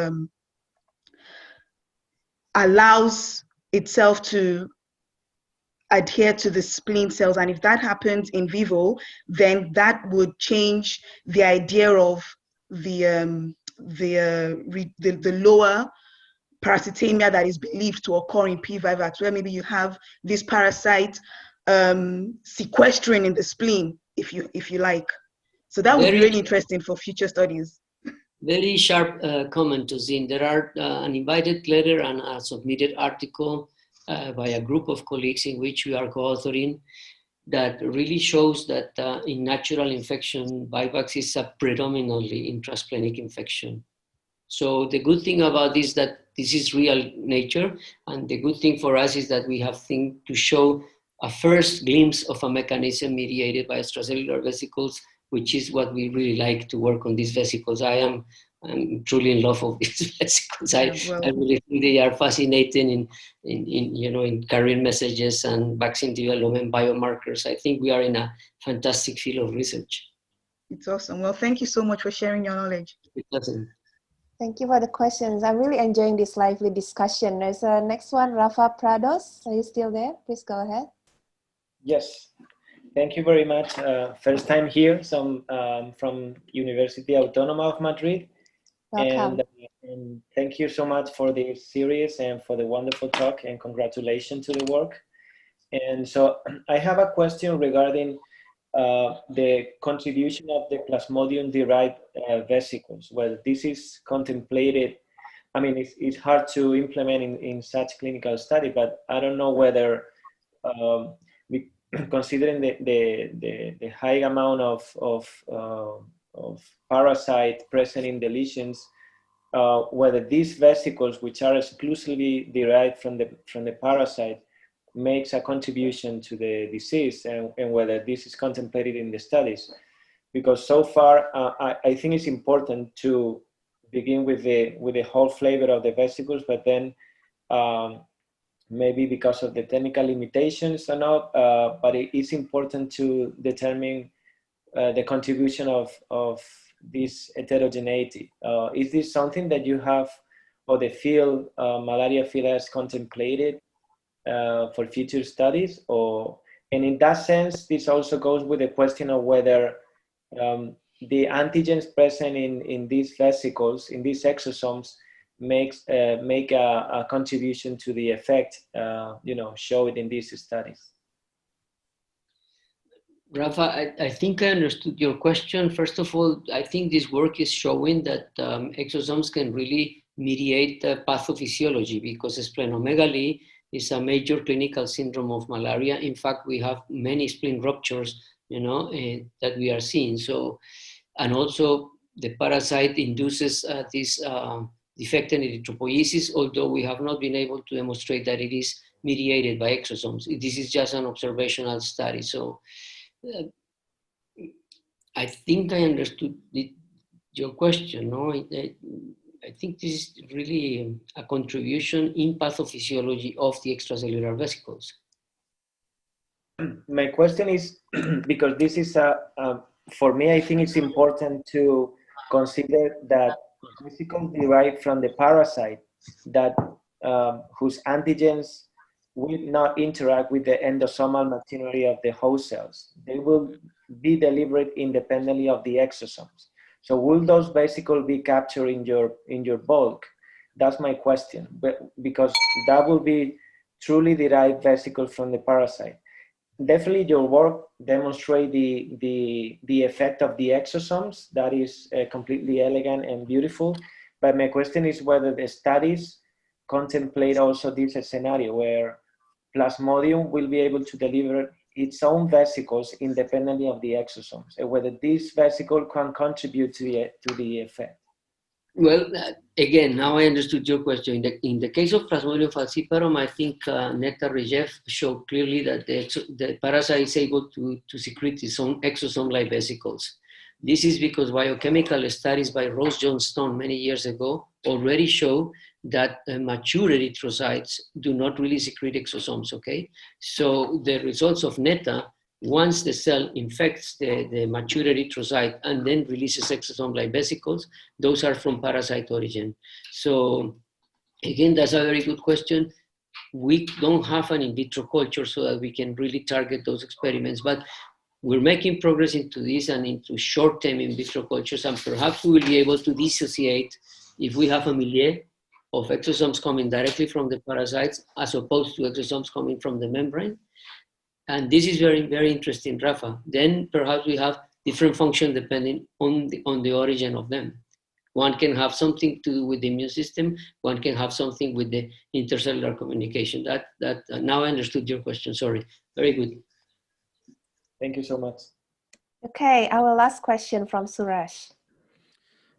allows itself to adhere to the spleen cells, and if that happens in vivo, then that would change the idea of the lower parasitemia that is believed to occur in P. vivax, where maybe you have this parasite sequestering in the spleen, if you like. So that would be really interesting for future studies. Very sharp comment, Tosin. There are an invited letter and a submitted article by a group of colleagues in which we are co-authoring that really shows that in natural infection, Buybacks is a predominantly intrasplenic infection. So the good thing about this is that this is real nature, and the good thing for us is that we have to show a first glimpse of a mechanism mediated by extracellular vesicles, which is what we really like to work on these vesicles. I'm truly in love with these vesicles. I really think they are fascinating in carrying messages and vaccine development biomarkers. I think we are in a fantastic field of research. It's awesome. Well, thank you so much for sharing your knowledge. It doesn't. Thank you for the questions. I'm really enjoying this lively discussion. There's a next one, Rafa Prados. Are you still there? Please go ahead. Yes. Thank you very much. First time here, from University Autónoma of Madrid. Welcome. And thank you so much for this series and for the wonderful talk, and congratulations to the work. And so I have a question regarding the contribution of the Plasmodium-derived vesicles. Well, this is contemplated. It's hard to implement in such clinical study, but I don't know whether considering the high amount of parasite present in the lesions, whether these vesicles, which are exclusively derived from the parasite, makes a contribution to the disease, and whether this is contemplated in the studies. because so far I think it's important to begin with the whole flavor of the vesicles, but then maybe because of the technical limitations or not, but it is important to determine the contribution of this heterogeneity. Is this something that you have, or the field, malaria field, has contemplated for future studies? And in that sense, this also goes with the question of whether the antigens present in these vesicles, in these exosomes, make a contribution to the effect, showed in these studies. Rafa, I think I understood your question. First of all, I think this work is showing that exosomes can really mediate pathophysiology, because splenomegaly is a major clinical syndrome of malaria. In fact, we have many spleen ruptures, that we are seeing. So, and also the parasite induces this defected erythropoiesis, although we have not been able to demonstrate that it is mediated by exosomes. This is just an observational study. So I think I understood your question. No, I think this is really a contribution in pathophysiology of the extracellular vesicles. My question is, because this is for me, I think it's important to consider that vesicles derived from the parasite that whose antigens will not interact with the endosomal machinery of the host cells. They will be delivered independently of the exosomes. So will those vesicles be captured in your bulk? That's my question, because that will be truly derived vesicles from the parasite. Definitely your work demonstrates the effect of the exosomes. That is completely elegant and beautiful. But my question is whether the studies contemplate also this scenario where Plasmodium will be able to deliver its own vesicles independently of the exosomes, and whether this vesicle can contribute to the effect. Well, again, now I understood your question. In the case of Plasmodium falciparum, I think Netta Regev showed clearly that the parasite is able to secrete its own exosome-like vesicles. This is because biochemical studies by Rose Johnstone many years ago already show that mature erythrocytes do not really secrete exosomes, okay? So the results of Netta, once the cell infects the mature erythrocyte and then releases exosome-like vesicles, those are from parasite origin. So again, that's a very good question. We don't have an in vitro culture so that we can really target those experiments, but we're making progress into this and into short-term in vitro cultures, and perhaps we will be able to dissociate if we have a milieu of exosomes coming directly from the parasites as opposed to exosomes coming from the membrane. And this is very, very interesting, Rafa. Then perhaps we have different function depending on the origin of them. One can have something to do with the immune system. One can have something with the intercellular communication. That now I understood your question. Sorry. Very good. Thank you so much. Okay, our last question from Suraj.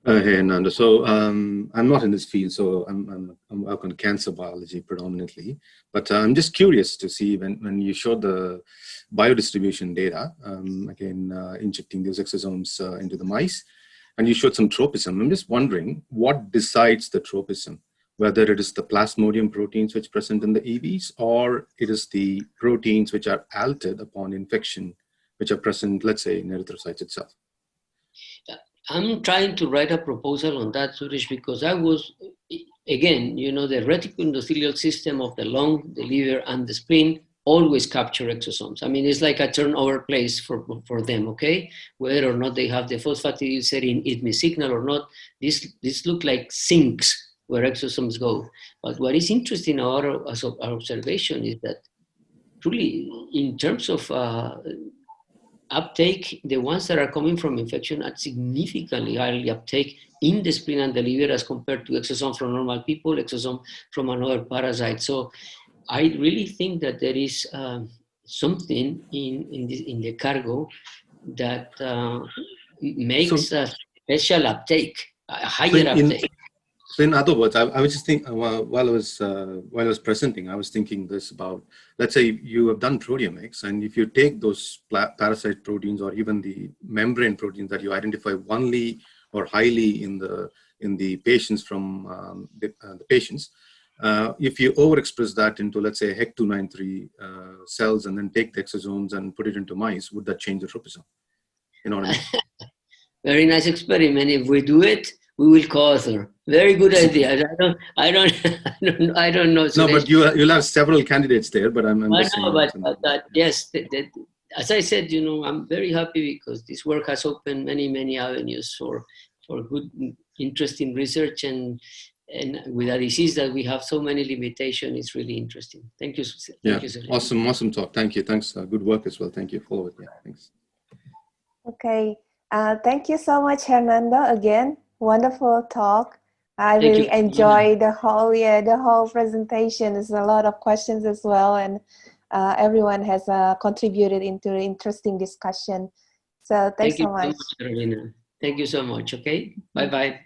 Hey, Hernando. So I'm not in this field, so I'm working on cancer biology predominantly. But I'm just curious to see when you showed the biodistribution data, again, injecting those exosomes into the mice, and you showed some tropism. I'm just wondering what decides the tropism, whether it is the Plasmodium proteins which are present in the EVs, or it is the proteins which are altered upon infection, which are present, let's say, in erythrocytes itself. I'm trying to write a proposal on that, Suresh, because I was, again, the reticuloendothelial system of the lung, the liver, and the spleen always capture exosomes. I mean, it's like a turnover place for them, okay? Whether or not they have the phosphatidylserine eat-me signal or not, this look like sinks where exosomes go. But what is interesting about our observation is that truly, in terms of uptake, the ones that are coming from infection are significantly higher uptake in the spleen and the liver as compared to exosome from normal people, exosome from another parasite. So I really think that there is something in the cargo that makes a special uptake, a higher uptake. So in other words, I was just thinking while I was presenting, I was thinking this about, let's say you have done proteomics, and if you take those parasite proteins or even the membrane proteins that you identify only or highly in the patients from the patients, if you overexpress that into, let's say, HEC293 cells and then take the exosomes and put it into mice, would that change the tropism? You know what I mean? Very nice experiment. If we do it, we will co-author. Very good idea. I don't know. No, but you'll have several candidates there. But I'm just saying. Yes, as I said, I'm very happy because this work has opened many avenues for good, interesting research, and with a disease that we have so many limitations, it's really interesting. Thank you. Thank you, sir. Awesome talk. Thank you. Thanks. Good work as well. Thank you. Follow it. Yeah. Thanks. Okay. Thank you so much, Hernando. Again, wonderful talk. I really enjoyed the whole presentation. There's a lot of questions as well, and everyone has contributed into an interesting discussion. So thanks so much. Thank you so much, Carolina. Thank you so much. Okay. Bye-bye.